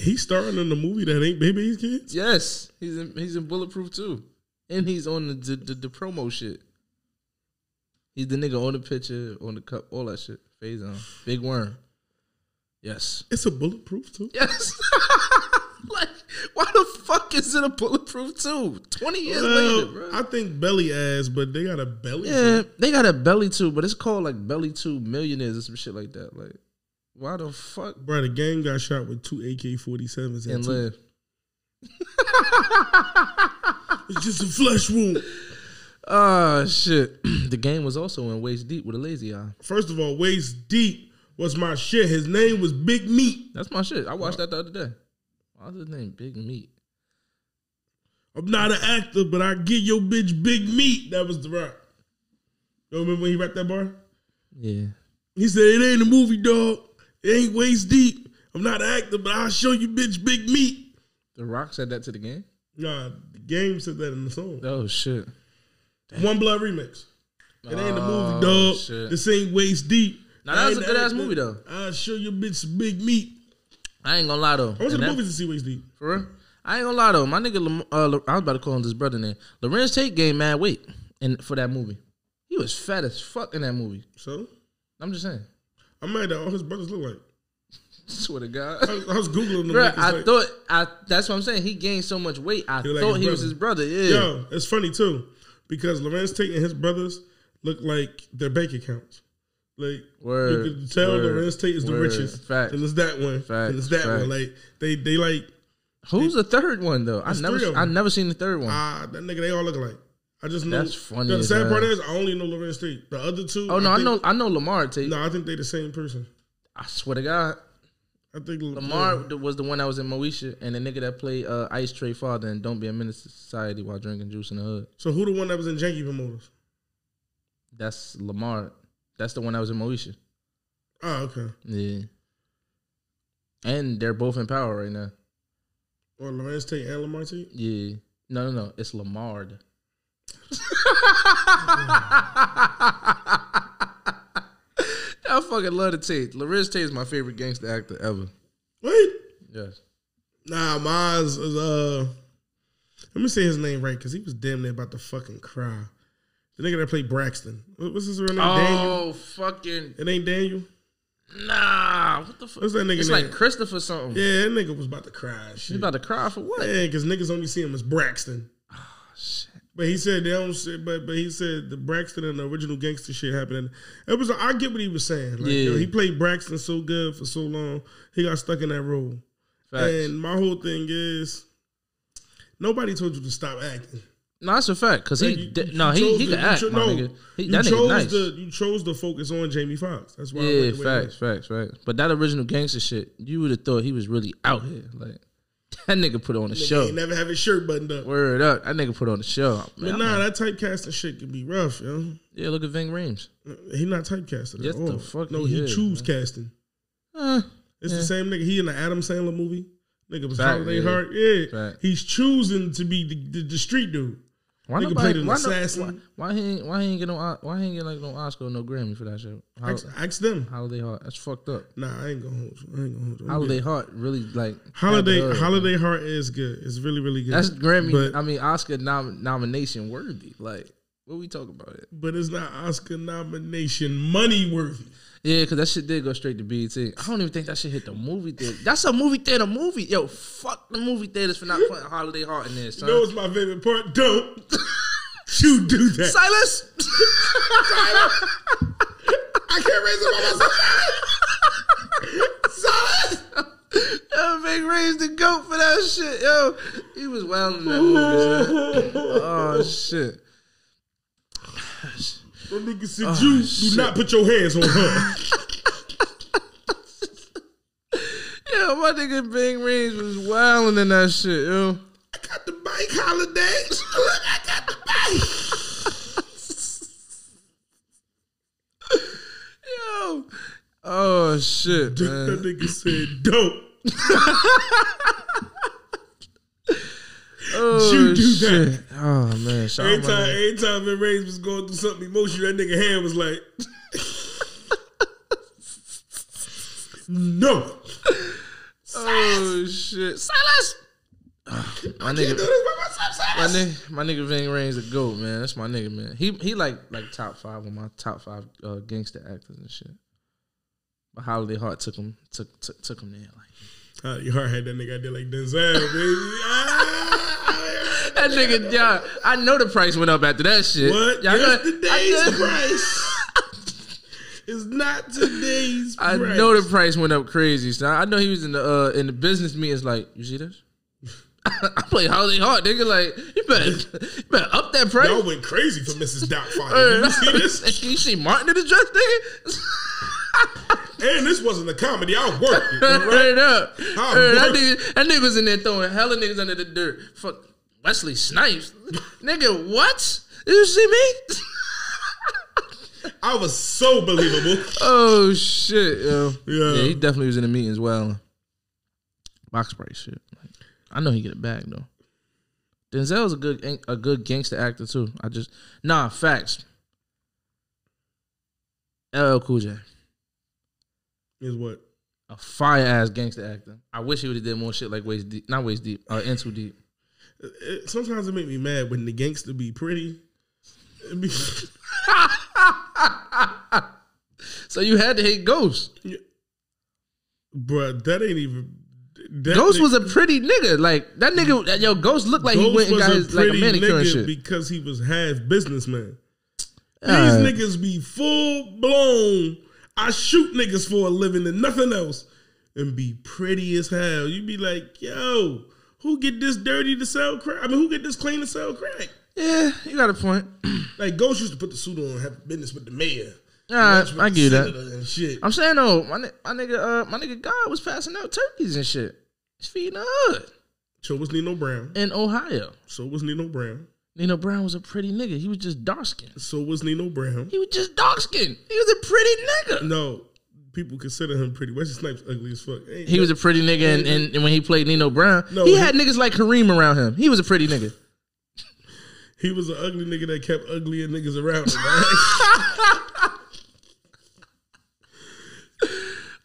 Speaker 1: he's starring in the movie that ain't Baby's Kids.
Speaker 2: Yes, he's in Bulletproof Too, and he's on the promo shit. He's the nigga on the picture, on the cup, all that shit. Faison, Big Worm. Yes,
Speaker 1: it's a Bulletproof Too.
Speaker 2: Yes. Like, why the fuck is it a Bulletproof 2? 20 years later, bro.
Speaker 1: I think belly ass, but they got a belly.
Speaker 2: Yeah, they got a belly 2, but it's called like Belly 2 Millionaires or some shit like that. Like, why the fuck?
Speaker 1: Bro, the gang got shot with 2 AK-47s
Speaker 2: and live.
Speaker 1: It's just a flesh wound.
Speaker 2: Oh, shit. The game was also in Waist Deep with a lazy eye.
Speaker 1: First of all, Waist Deep was my shit. His name was Big Meat.
Speaker 2: That's my shit. I watched that the other day. What's his name? Big Meat.
Speaker 1: I'm not an actor, but I give your bitch Big Meat. That was the rap. You remember when he rapped that bar?
Speaker 2: Yeah.
Speaker 1: He said, it ain't a movie, dog. It ain't waist deep. I'm not an actor, but I'll show you bitch big meat.
Speaker 2: The Rock said that to the game?
Speaker 1: Nah, the game said that in the song.
Speaker 2: Oh, shit. Damn.
Speaker 1: One Blood remix. It ain't a movie, dog.
Speaker 2: Shit.
Speaker 1: This ain't waist deep.
Speaker 2: Now, that was a good-ass movie, though.
Speaker 1: I'll show you bitch big meat.
Speaker 2: I ain't gonna lie, though.
Speaker 1: I went to the movies to see waist deep.
Speaker 2: For real? I ain't gonna lie, though. My nigga, I was about to call him this brother name. Lorenz Tate gained mad weight for that movie. He was fat as fuck in that movie.
Speaker 1: So?
Speaker 2: I'm just saying.
Speaker 1: I'm mad at all his brothers look like.
Speaker 2: Swear to God.
Speaker 1: I was Googling them.
Speaker 2: Bro, that's what I'm saying. He gained so much weight. I thought he was his brother. Yeah.
Speaker 1: Yo, it's funny too. Because Lorenz Tate and his brothers look like their bank accounts. Like you can tell Lorenz Tate is the richest.
Speaker 2: Facts.
Speaker 1: And it's that one.
Speaker 2: Facts.
Speaker 1: And it's that one. Like they like.
Speaker 2: Who's the third one though? I never seen the third one.
Speaker 1: That nigga, they all look alike. I just know.
Speaker 2: That's funny.
Speaker 1: The sad part is I only know Lorenz Tate. The other two.
Speaker 2: Oh no, I know Lamar Tate.
Speaker 1: No, I think they the same person.
Speaker 2: I swear to God.
Speaker 1: I think
Speaker 2: Lamar was the one that was in Moesha, and the nigga that played Ice Tray father and Don't Be a Menace to Society while drinking juice in the hood.
Speaker 1: So who the one that was in Janky Promoters?
Speaker 2: That's Lamar. That's the one that was in Moesha.
Speaker 1: Oh, okay.
Speaker 2: Yeah. And they're both in power right now.
Speaker 1: Or Lorenz Tate and Lamar Tate?
Speaker 2: Yeah. No. It's Lamar. I fucking love the Tate. Lorenz Tate is my favorite gangster actor ever.
Speaker 1: Wait.
Speaker 2: Yes.
Speaker 1: Nah, mine's is let me say his name right, because he was damn near about to fucking cry. The nigga that played Braxton. What's his real name? Daniel?
Speaker 2: Fucking.
Speaker 1: It ain't Daniel?
Speaker 2: Nah. What the fuck?
Speaker 1: What's that nigga
Speaker 2: It's
Speaker 1: name?
Speaker 2: like Christopher something.
Speaker 1: Yeah, that nigga was about to cry. Shit.
Speaker 2: He's about to cry for what?
Speaker 1: Yeah, because niggas only see him as Braxton.
Speaker 2: Oh, shit.
Speaker 1: But he said they don't say, but he said the Braxton and the original gangster shit happened. It was I get what he was saying. Like,
Speaker 2: yeah.
Speaker 1: He played Braxton so good for so long, he got stuck in that role.
Speaker 2: Facts.
Speaker 1: And my whole thing is, nobody told you to stop acting.
Speaker 2: No, that's a fact. Because he can act, my nigga. That nigga nice.
Speaker 1: You chose to focus on Jamie Foxx. That's why.
Speaker 2: Yeah, facts. But that original gangster shit, you would have thought he was really out here. Like, that nigga put on a show.
Speaker 1: He never have his shirt buttoned up.
Speaker 2: Word up. That nigga put on a show.
Speaker 1: Man, but that typecasting shit can be rough, yo.
Speaker 2: Yeah, look at Ving Rhames.
Speaker 1: He not typecasted at all.
Speaker 2: The fuck
Speaker 1: no, he choose casting. It's the same nigga. He in the Adam Sandler movie. Nigga was Holiday Heart. Yeah. Fact. He's choosing to be the street dude. Why he get no Oscar or no Grammy for that shit?
Speaker 2: Ask them. Holiday Heart. That's fucked up.
Speaker 1: Nah, I ain't gonna hold you.
Speaker 2: Holiday Heart really like
Speaker 1: Holiday Heart is good. It's really, really good.
Speaker 2: That's Grammy. Oscar nomination worthy. Like, what we talking about it?
Speaker 1: But it's not Oscar nomination money worthy.
Speaker 2: Yeah, because that shit did go straight to BET. I don't even think that shit hit the movie theater. That's a movie theater movie. Yo, fuck the movie theaters for not putting Holiday Heart in there, son.
Speaker 1: You know what's my favorite part? Don't you do that.
Speaker 2: Silas!
Speaker 1: Silas! I can't raise it by myself. Silas!
Speaker 2: Yo, Big raised the goat for that shit. Yo, he was wild in that movie, son. Oh, shit.
Speaker 1: That nigga said, do not put your hands on her.
Speaker 2: Yo, my nigga Bing Rhames was wilding in that shit, yo.
Speaker 1: I got the bike, Holiday. Look, I got the bike.
Speaker 2: Yo. Oh, shit, man.
Speaker 1: That nigga said, don't.
Speaker 2: Oh,
Speaker 1: you do
Speaker 2: shit.
Speaker 1: that.
Speaker 2: Oh, man.
Speaker 1: Every time Vin Rhames was going through something emotional, that nigga hand was like, no.
Speaker 2: Oh, shit. Silas! My nigga Ving Rhames a GOAT, man. That's my nigga, man. He like top 5 of my top 5 gangster actors and shit. But Holiday Heart took him there. Like,
Speaker 1: your heart had that nigga out there like Denzel, baby.
Speaker 2: That nigga, yeah, I know the price went up after that shit.
Speaker 1: What? Yesterday's price. It's not today's price.
Speaker 2: I know the price went up crazy, son. I know he was in the business meetings like, you see this? I play Holiday Heart, nigga. Like, you better up that price.
Speaker 1: Y'all went crazy for Mrs. Doubtfire. You see this?
Speaker 2: You see Martin in the dress, nigga?
Speaker 1: And this wasn't a comedy. I worked it.
Speaker 2: Right up. That nigga was in there throwing hella niggas under the dirt. Fuck Wesley Snipes. Nigga, what? Did you see me?
Speaker 1: I was so believable.
Speaker 2: Oh shit, yo.
Speaker 1: Yeah,
Speaker 2: he definitely was in the meeting as well. Box price shit. I know he get it back though. Denzel's a good gangster actor too. Facts. LL Cool J
Speaker 1: is what?
Speaker 2: A fire ass gangster actor. I wish he would have did more shit like Waist Deep, not Waist Deep, In Too Deep.
Speaker 1: Sometimes it make me mad when the gangster be pretty.
Speaker 2: So you had to hate Ghost,
Speaker 1: bruh. That ain't even.
Speaker 2: Ghost was a pretty nigga. Like that nigga, yo, Ghost looked like he went and got his like a manicure and shit
Speaker 1: because he was half businessman. These niggas be full blown. I shoot niggas for a living and nothing else, and be pretty as hell. You be like, yo, who get this dirty to sell crack? I mean, who get this clean to sell crack?
Speaker 2: Yeah, you got a point.
Speaker 1: Like Ghost used to put the suit on and have business with the mayor.
Speaker 2: I give you that.
Speaker 1: And shit.
Speaker 2: I'm saying though, my nigga God was passing out turkeys and shit. He's feeding the hood.
Speaker 1: So was Nino Brown
Speaker 2: in Ohio.
Speaker 1: So was Nino Brown.
Speaker 2: Nino Brown was a pretty nigga. He was just dark skinned.
Speaker 1: So was Nino Brown.
Speaker 2: He was just dark skinned. He was a pretty nigga.
Speaker 1: No, people consider him pretty. Wesley Snipes ugly as fuck.
Speaker 2: He was a pretty nigga, and when he played Nino Brown, he had niggas like Kareem around him. He was a pretty nigga.
Speaker 1: He was an ugly nigga that kept uglier niggas around him.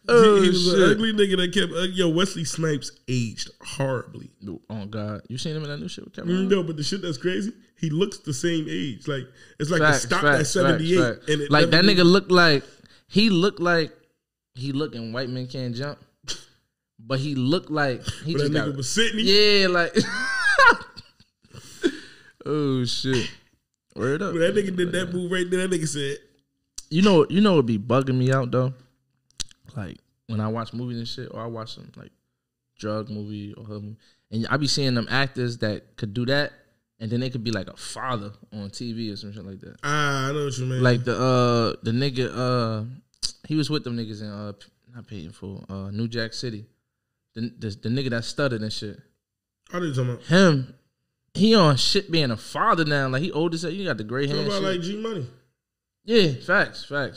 Speaker 1: He was an ugly nigga that kept. Yo, Wesley Snipes aged horribly.
Speaker 2: Oh God, you seen him in that new shit with Kevin?
Speaker 1: No, but the shit that's crazy, he looks the same age. Like it's like it stopped at 78, and it
Speaker 2: like that nigga looked like he looked in White Men Can't Jump, but he looked like he just
Speaker 1: that nigga was sitting.
Speaker 2: Yeah, like. Oh shit! Word up.
Speaker 1: When that nigga did that move right there, that nigga said,
Speaker 2: You know what be bugging me out though? Like when I watch movies and shit, or I watch some like drug movie or her movie, and I be seeing them actors that could do that, and then they could be like a father on TV or some shit like that.
Speaker 1: I know what you mean.
Speaker 2: Like the nigga, he was with them niggas in not Payton for New Jack City. The nigga that stuttered and shit.
Speaker 1: How did you talking about
Speaker 2: him? He on shit being a father now. Like he old as hell. You got the gray hair.
Speaker 1: What about like G Money?
Speaker 2: Yeah, facts.
Speaker 1: Nah,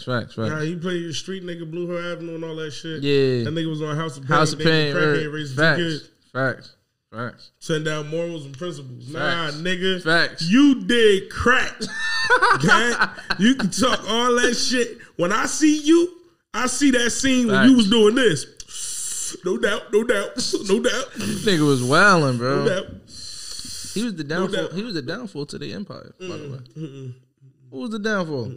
Speaker 1: he played the street nigga, Blue Her Avenue and all that shit.
Speaker 2: Yeah.
Speaker 1: That nigga was on House of Pain.
Speaker 2: House of Pain. Facts.
Speaker 1: Send down morals and principles. Nah, nigga.
Speaker 2: Facts.
Speaker 1: You did crack. Okay? You can talk all that shit. When I see you, I see that scene when you was doing this. No doubt.
Speaker 2: Nigga was wilding, bro.
Speaker 1: No doubt.
Speaker 2: He was the downfall. He was the downfall to the empire, by the way. Who was the downfall?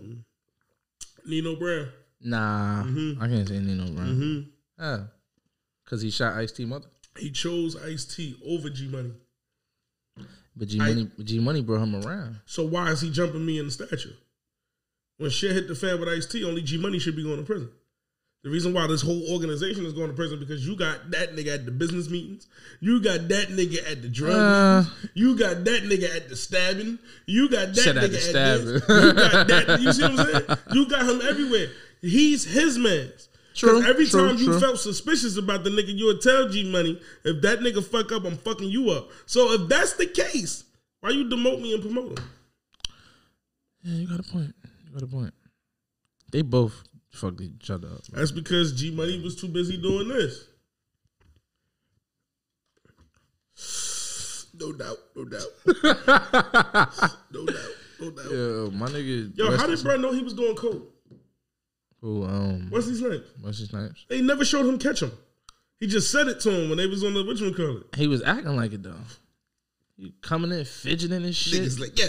Speaker 1: Nino Brown.
Speaker 2: Nah, I can't say Nino Brown. Because he shot Ice-T mother.
Speaker 1: He chose Ice-T over G Money.
Speaker 2: But G Money brought him around.
Speaker 1: So why is he jumping me in the statue? When shit hit the fan with Ice-T, only G Money should be going to prison. The reason why this whole organization is going to prison because you got that nigga at the business meetings. You got that nigga at the drug meetings. You got that nigga at the stabbing. You got that nigga at the stabbing. You got that. You see what I'm saying? You got him everywhere. He's his man. True. Every time you felt suspicious about the nigga, you would tell G Money, if that nigga fuck up, I'm fucking you up. So if that's the case, why you demote me and promote him?
Speaker 2: Yeah, you got a point. They both fucked each other up.
Speaker 1: That's because G Money was too busy doing this. No doubt.
Speaker 2: Yo, my nigga.
Speaker 1: Yo, how did bro know he was doing coke?
Speaker 2: Who?
Speaker 1: Wesley Snipes.
Speaker 2: Wesley Snipes.
Speaker 1: They never showed him catch him. He just said it to him when they was on the whatchamacallit.
Speaker 2: He was acting like it though. He coming in fidgeting and shit.
Speaker 1: Niggas like, yeah.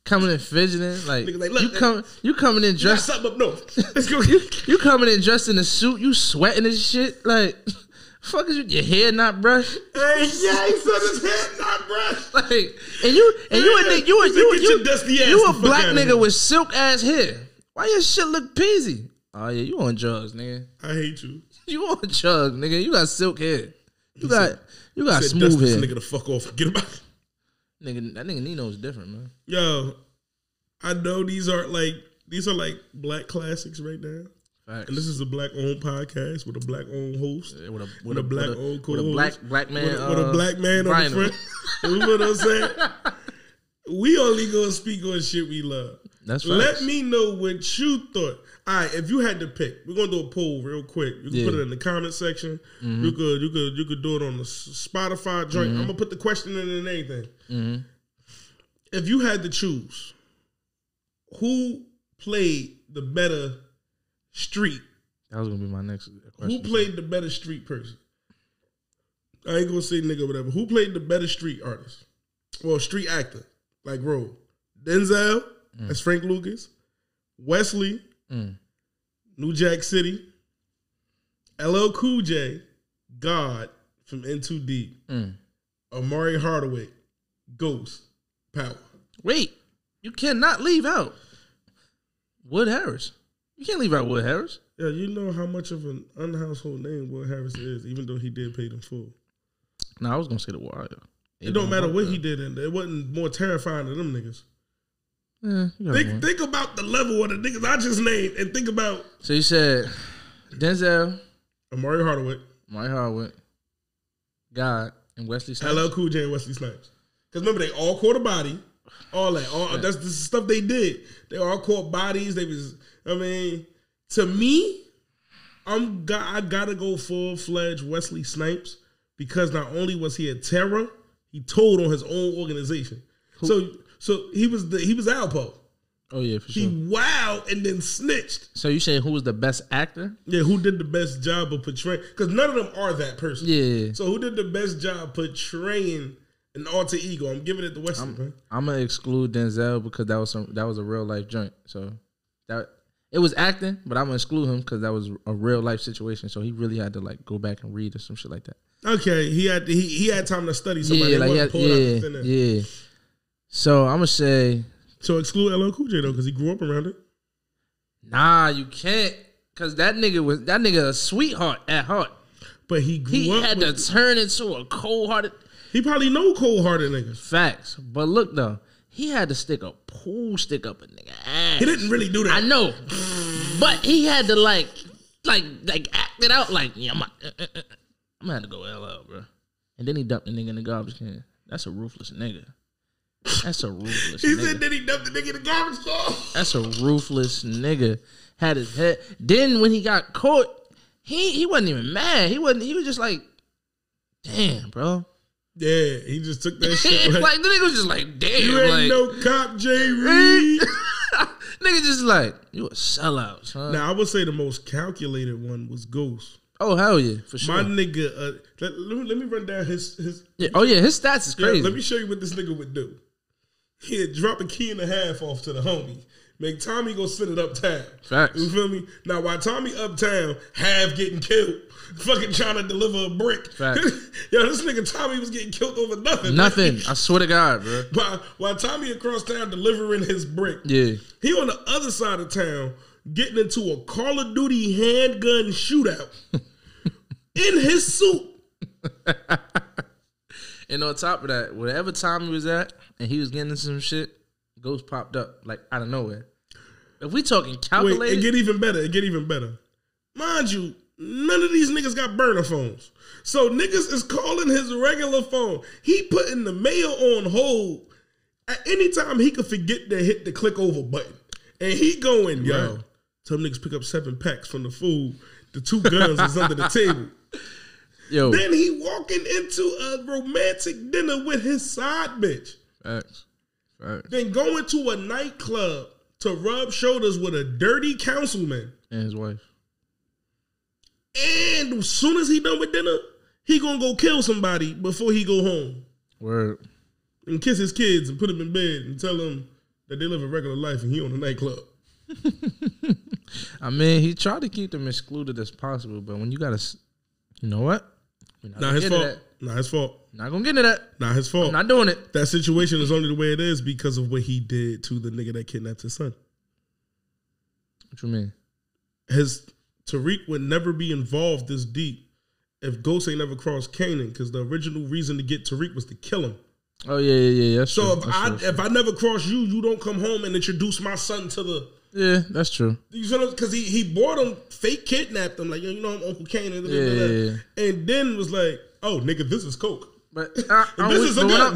Speaker 2: Coming in fidgeting, like,
Speaker 1: look,
Speaker 2: you coming in dressed.
Speaker 1: Something up north. Let's go.
Speaker 2: You coming in dressed in a suit, you sweating and shit. Like, fuck is your hair not brushed?
Speaker 1: Hey, yeah, he said his hair not brushed.
Speaker 2: Like, and you a black nigga with silk ass hair. Why your shit look peasy? Oh yeah, you on drugs, nigga.
Speaker 1: I hate you.
Speaker 2: You on drugs, nigga. You got silk hair. You got smooth hair.
Speaker 1: This nigga to fuck off. Get him out.
Speaker 2: Nigga, that nigga Nino's different, man.
Speaker 1: Yo, I know these are like black classics right now.
Speaker 2: Facts.
Speaker 1: And this is a black owned podcast with a black owned host, with a black owned co-host,
Speaker 2: with a black man,
Speaker 1: with a black man on the front. You know what I'm saying? We only gonna speak on shit we love.
Speaker 2: That's facts.
Speaker 1: Let me know what you thought. All right, if you had to pick, we're gonna do a poll real quick. You can put it in the comment section. You could do it on the Spotify joint. I'm gonna put the question in and anything. If you had to choose, who played the better street?
Speaker 2: That was gonna be my next question.
Speaker 1: Who played the better street person? I ain't gonna say nigga whatever. Who played the better street artist? Well, street actor, like role. Denzel, that's Frank Lucas. Wesley, New Jack City. LL Cool J, God from N2D. Amari Hardaway, Ghost, Power.
Speaker 2: Wait, you cannot leave out Wood Harris. You can't leave out Wood Harris.
Speaker 1: Yeah, you know how much of an unhousehold name Wood Harris is, even though he did pay them full.
Speaker 2: No, I was gonna say The Wire.
Speaker 1: It don't matter what he did in there. It wasn't more terrifying than them niggas. Think about the level of the niggas I just named and think about.
Speaker 2: So you said Denzel,
Speaker 1: Amari Hardaway,
Speaker 2: God, and Wesley Snipes.
Speaker 1: LL Cool J and Wesley Snipes. Because remember, they all caught a body. All that. That's the stuff they did. They all caught bodies. They was, I mean, to me, I gotta go full-fledged Wesley Snipes because not only was he a terror, he told on his own organization. So he was Alpo.
Speaker 2: Oh yeah, for sure.
Speaker 1: He wowed and then snitched.
Speaker 2: So you saying who was the best actor?
Speaker 1: Yeah, who did the best job of portraying? Because none of them are that person.
Speaker 2: Yeah.
Speaker 1: So who did the best job portraying an alter ego? I'm giving it to Wesley, man.
Speaker 2: I'm gonna exclude Denzel because that was a real life joint. So that it was acting, but I'm gonna exclude him because that was a real life situation. So he really had to like go back and read or some shit like that.
Speaker 1: Okay, he had time to study somebody.
Speaker 2: Yeah. So I'm gonna say.
Speaker 1: So exclude LL Cool J though, because he grew up around it.
Speaker 2: Nah, you can't, because that nigga a sweetheart at heart.
Speaker 1: But he
Speaker 2: had to turn into a cold-hearted.
Speaker 1: He probably know cold-hearted niggas.
Speaker 2: Facts, but look though, he had to stick a pool stick up a nigga ass.
Speaker 1: He didn't really do that.
Speaker 2: I know, but he had to like act it out like, yeah, I'm gonna have to go LL, bro. And then he dumped the nigga in the garbage can. That's a ruthless nigga. That's a ruthless nigga.
Speaker 1: He said then he dumped the nigga in the garbage can.
Speaker 2: That's a ruthless nigga. Had his head. Then when he got caught, he wasn't even mad. He was just like, damn, bro.
Speaker 1: Yeah, he just took that shit.
Speaker 2: Like the nigga was just like, damn.
Speaker 1: You ain't no cop, J. Reed.
Speaker 2: Nigga just like, you a sellout, son.
Speaker 1: Now I would say the most calculated one was Ghost.
Speaker 2: Oh hell yeah, for sure.
Speaker 1: My nigga, let me run down his.
Speaker 2: Yeah, oh yeah, his stats is crazy.
Speaker 1: Yeah, let me show you what this nigga would do. He'd drop a key and a half off to the homie. Make Tommy go send it uptown.
Speaker 2: Facts.
Speaker 1: You feel me? Now, while Tommy uptown, half getting killed, fucking trying to deliver a brick.
Speaker 2: Facts.
Speaker 1: Yo, this nigga Tommy was getting killed over nothing.
Speaker 2: Nothing. I swear to God, bro.
Speaker 1: While Tommy across town delivering his brick,
Speaker 2: yeah, he
Speaker 1: on the other side of town getting into a Call of Duty handgun shootout in his suit.
Speaker 2: And on top of that, wherever Tommy was at and he was getting into some shit, Ghost popped up like out of nowhere. If we talking calculated,
Speaker 1: wait, it get even better. Mind you, none of these niggas got burner phones. So niggas is calling his regular phone. He putting the mail on hold. At any time he could forget to hit the click over button. And he going, yo, tell them niggas pick up 7 packs from the food. The 2 guns is under the table.
Speaker 2: Yo.
Speaker 1: Then he walking into a romantic dinner with his side bitch.
Speaker 2: Facts.
Speaker 1: Then going to a nightclub to rub shoulders with a dirty councilman.
Speaker 2: And his wife.
Speaker 1: And as soon as he done with dinner, he gonna go kill somebody before he go home.
Speaker 2: Word.
Speaker 1: And kiss his kids and put them in bed and tell them that they live a regular life and he on a nightclub.
Speaker 2: I mean, he tried to keep them excluded as possible, but when you gotta, you know what?
Speaker 1: Not his fault. Not his fault.
Speaker 2: Not gonna get into that.
Speaker 1: Not his fault.
Speaker 2: I'm not doing it.
Speaker 1: That situation is only the way it is because of what he did to the nigga that kidnapped his son.
Speaker 2: What you mean?
Speaker 1: Tariq would never be involved this deep if Ghost ain't never crossed Canaan, because the original reason to get Tariq was to kill him.
Speaker 2: Oh yeah. That's
Speaker 1: so
Speaker 2: true.
Speaker 1: If I never cross you, you don't come home and introduce my son to the.
Speaker 2: Yeah, that's true.
Speaker 1: You know, because he bought him, fake kidnapped him, like, yo, you know I'm Uncle Canaan.
Speaker 2: Yeah.
Speaker 1: And then was like, oh, nigga, this is coke.
Speaker 2: But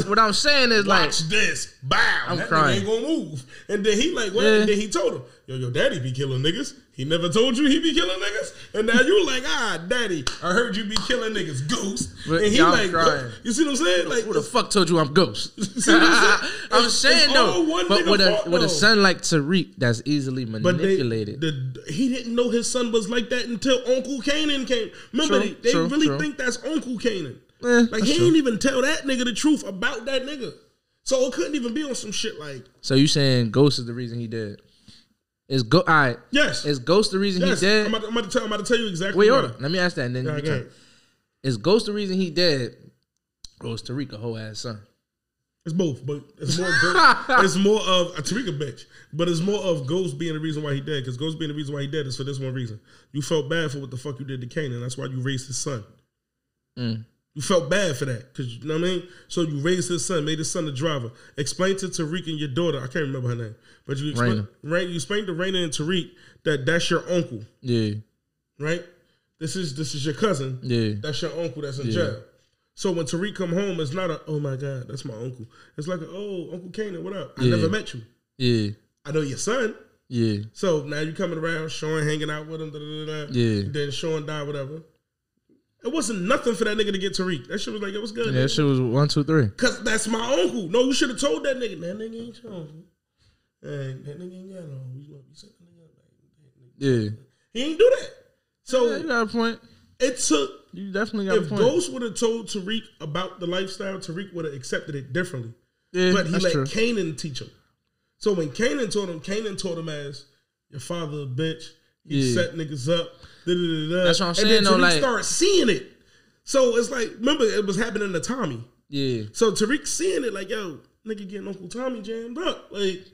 Speaker 2: what I'm saying is like,
Speaker 1: watch this, bow.
Speaker 2: I'm
Speaker 1: that
Speaker 2: crying.
Speaker 1: nigga ain't gonna move. And then he like, what? And then he told him, your daddy be killing niggas. He never told you he be killing niggas. And now you like, daddy, I heard you be killing niggas, Ghost.
Speaker 2: But
Speaker 1: and he like, crying. You see what I'm saying? Like,
Speaker 2: who the fuck told you I'm Ghost? See what I'm saying? I'm saying though, but with a son like Tariq, that's easily manipulated.
Speaker 1: He didn't know his son was like that until Uncle Kanan came. Remember, they really think that's Uncle Kanan. Like he ain't even tell that nigga the truth about that nigga, so it couldn't even be on some shit like.
Speaker 2: So you saying Ghost is the reason he dead? Is all right?
Speaker 1: Yes.
Speaker 2: Is Ghost the reason he dead?
Speaker 1: I'm about to tell you exactly.
Speaker 2: Wait, hold on. Let me ask that, and then is Ghost the reason he dead? Or is Tariq a whole ass son?
Speaker 1: It's both, but it's more. It's more of a Tariq a bitch, but it's more of Ghost being the reason why he dead. Because Ghost being the reason why he dead is for this one reason: you felt bad for what the fuck you did to Kanan. That's why you raised his son. You felt bad for that, because you know what I mean? So you raised his son, made his son a driver. Explain to Tariq and your daughter, I can't remember her name, but you explained to Raina and Tariq that that's your uncle. Yeah. Right? This is your cousin. Yeah. That's your uncle that's in jail. So when Tariq come home, it's not a, oh my God, that's my uncle. It's like, oh, Uncle Kanan, what up? I never met you. Yeah. I know your son. Yeah. So now you coming around, Sean hanging out with him, yeah. Then Sean died, whatever. It wasn't nothing for that nigga to get Tariq. That shit was like, it was good.
Speaker 2: Yeah, that shit was 1, 2, 3.
Speaker 1: Cause that's my uncle. No, you should have told that nigga. That nigga ain't your uncle. That nigga ain't got no uncle. You gonna be setting the nigga up. Yeah. He ain't do that. So
Speaker 2: you got a point.
Speaker 1: It took.
Speaker 2: You definitely got a point.
Speaker 1: If Ghost would have told Tariq about the lifestyle, Tariq would have accepted it differently. Yeah, but he let Kanan teach him. So when Kanan taught him as your father a bitch. He set niggas up.
Speaker 2: That's what I'm saying.
Speaker 1: And then Tariq started seeing it. So it's like, remember, it was happening to Tommy. Yeah. So Tariq seeing it like, yo, nigga getting Uncle Tommy jammed up. Like,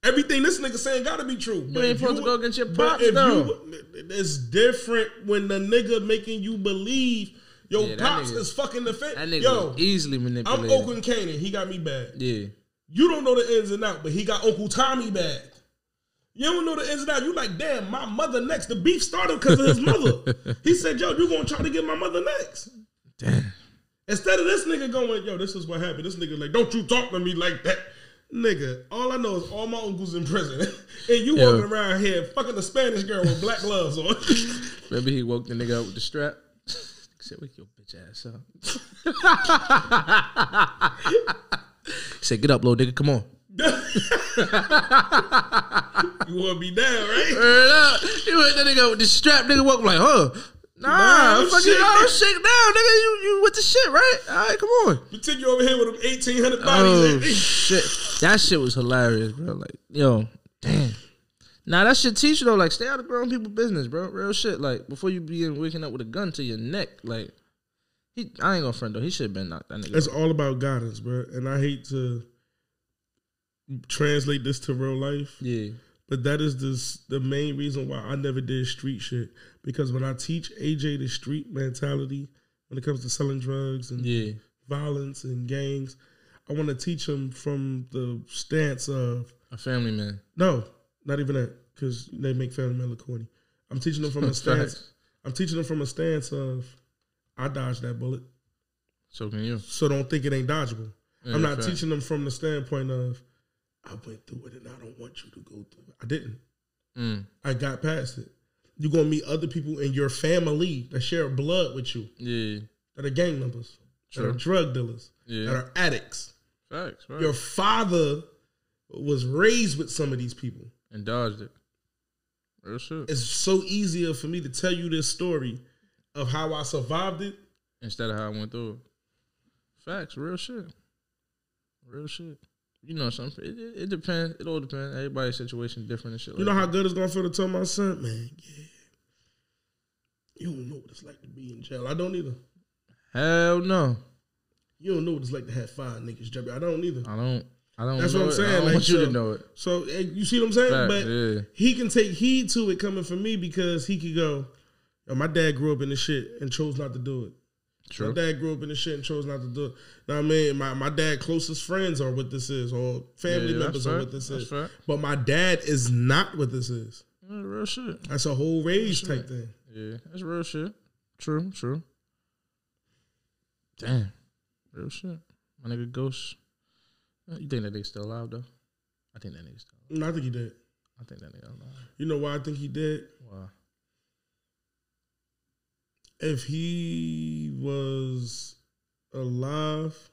Speaker 1: everything this nigga saying gotta be true.
Speaker 2: You ain't supposed to go against your pops, though.
Speaker 1: It's different when the nigga making you believe your pops is fucking the fit.
Speaker 2: That nigga was easily manipulated.
Speaker 1: I'm Uncle Kanan. He got me bad. Yeah. You don't know the ins and outs, but he got Uncle Tommy bad. You don't know the ins and outs. You like, damn, my mother next. The beef started because of his mother. He said, yo, you gonna try to get my mother next. Damn. Instead of this nigga going, yo, this is what happened. This nigga like, don't you talk to me like that. Nigga, all I know is all my uncles in prison. And you walking around here fucking a Spanish girl with black gloves on.
Speaker 2: Maybe he woke the nigga up with the strap. He said, wake your bitch ass up. He said, get up, little nigga, come on.
Speaker 1: You want to be down, right?
Speaker 2: You went that nigga with the strap, nigga woke like, huh? Nah, fucking shake down, nigga. You with the shit, right? All right, come on.
Speaker 1: We took you over here with them 1,800 bodies.
Speaker 2: Oh, shit. That shit was hilarious, bro. Like, yo, damn. Nah, that shit teach you, though. Like, stay out of grown people business, bro. Real shit. Like, before you be waking up with a gun to your neck, like, I ain't gonna front, though. He should have been knocked that nigga.
Speaker 1: It's all about guidance, bro. And I hate to translate this to real life. Yeah. But that is the main reason why I never did street shit. Because when I teach AJ the street mentality, when it comes to selling drugs and violence and gangs, I want to teach him from the stance of
Speaker 2: a family man.
Speaker 1: No, not even that, because they make family men look corny. I'm teaching them from a stance. I'm teaching them from a stance of I dodged that bullet.
Speaker 2: So can you.
Speaker 1: So don't think it ain't dodgeable. Yeah, I'm not teaching them from the standpoint of I went through it and I don't want you to go through it. I didn't. I got past it. You're going to meet other people in your family that share blood with you. Yeah. That are gang members. That are drug dealers. Yeah. That are addicts.
Speaker 2: Facts, right.
Speaker 1: Your father was raised with some of these people.
Speaker 2: And dodged it. Real shit.
Speaker 1: It's so easier for me to tell you this story of how I survived it.
Speaker 2: Instead of how I went through it. Facts, real shit. Real shit. You know something. It depends. It all depends. Everybody's situation is different and shit.
Speaker 1: You know how good it's gonna feel to tell my son, man, yeah. You don't know what it's like to be in jail. I don't either.
Speaker 2: Hell no.
Speaker 1: You don't know what it's like to have 5 niggas jump. I don't either.
Speaker 2: I don't.
Speaker 1: That's what I'm saying.
Speaker 2: I want you to know it.
Speaker 1: So you see what I'm saying? But he can take heed to it coming from me because he could go, yo, my dad grew up in this shit and chose not to do it. True. My dad grew up in this shit and chose not to do it. Now, I mean, my dad closest friends are what this is, or family members are what this is. Fair. But my dad is not what this is.
Speaker 2: Yeah, real shit.
Speaker 1: That's a whole rage type thing.
Speaker 2: Yeah, that's real shit. True. Damn. Real shit. My nigga Ghost. You think that nigga still alive though? I think that nigga still alive.
Speaker 1: No, I think he dead.
Speaker 2: I think that nigga alive.
Speaker 1: You know why I think he dead?
Speaker 2: Why?
Speaker 1: If he was alive,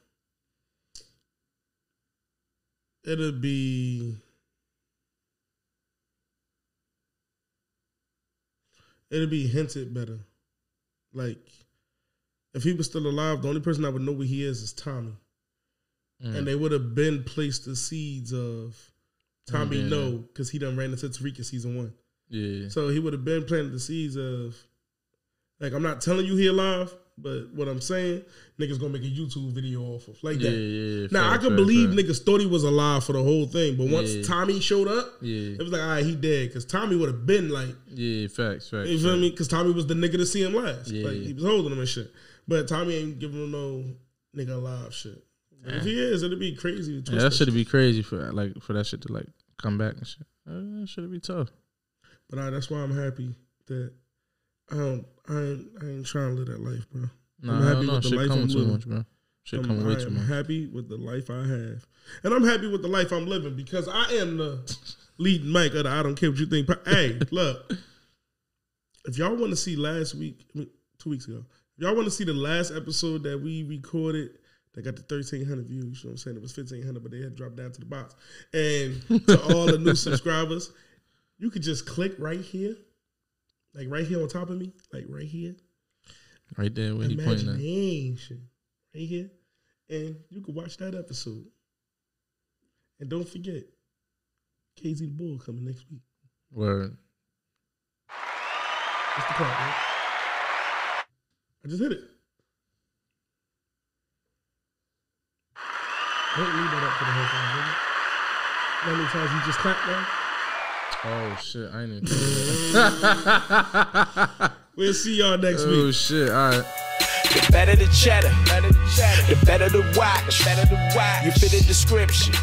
Speaker 1: it'd be hinted better. Like, if he was still alive, the only person that would know where he is Tommy. And they would have been placed the seeds of Tommy because he done ran into Tariq in season 1.
Speaker 2: Yeah.
Speaker 1: So he would have been planting the seeds of, like, I'm not telling you he alive, but what I'm saying, niggas gonna make a YouTube video off of like that.
Speaker 2: Yeah,
Speaker 1: now I can believe niggas thought he was alive for the whole thing, but once Tommy showed up, it was like, all right, he dead, because Tommy would have been like,
Speaker 2: facts.
Speaker 1: You feel me? Because Tommy was the nigga to see him last. Like, he was holding him and shit. But Tommy ain't giving him no nigga alive shit. If he is, it'd be crazy.
Speaker 2: Yeah, that shit'd be crazy for that shit to like come back and shit. That shit'd be tough.
Speaker 1: But that's why I'm happy that I ain't trying to live that life, bro. I'm happy with the life I'm living.
Speaker 2: Much, bro. Shit coming way too much.
Speaker 1: I'm happy with the life I have, and I'm happy with the life I'm living because I am the leading mic of the I Don't Care What You Think. Hey, look, if y'all want to see 2 weeks ago, if y'all want to see the last episode that we recorded. They got the 1,300 views. You know what I'm saying? It was 1,500, but they had dropped down to the box. And to all the new subscribers, you could just click right here. Like right here on top of me. Like right here.
Speaker 2: Right there where he pointing at.
Speaker 1: Imagination. Right here. And you can watch that episode. And don't forget, KZ the Bull coming next week.
Speaker 2: Word.
Speaker 1: What's the clock, right? I just hit it. Don't leave that up for the whole thing, baby. How many times you just clapped now?
Speaker 2: Oh, shit. I ain't
Speaker 1: We'll see y'all next week.
Speaker 2: Oh, shit. All right.
Speaker 3: The better the cheddar, the better the watch. You fit the description.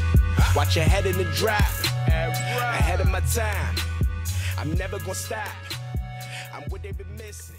Speaker 3: Watch your head in the drive. Ahead of my time. I'm never gonna stop. I'm what they've been missing.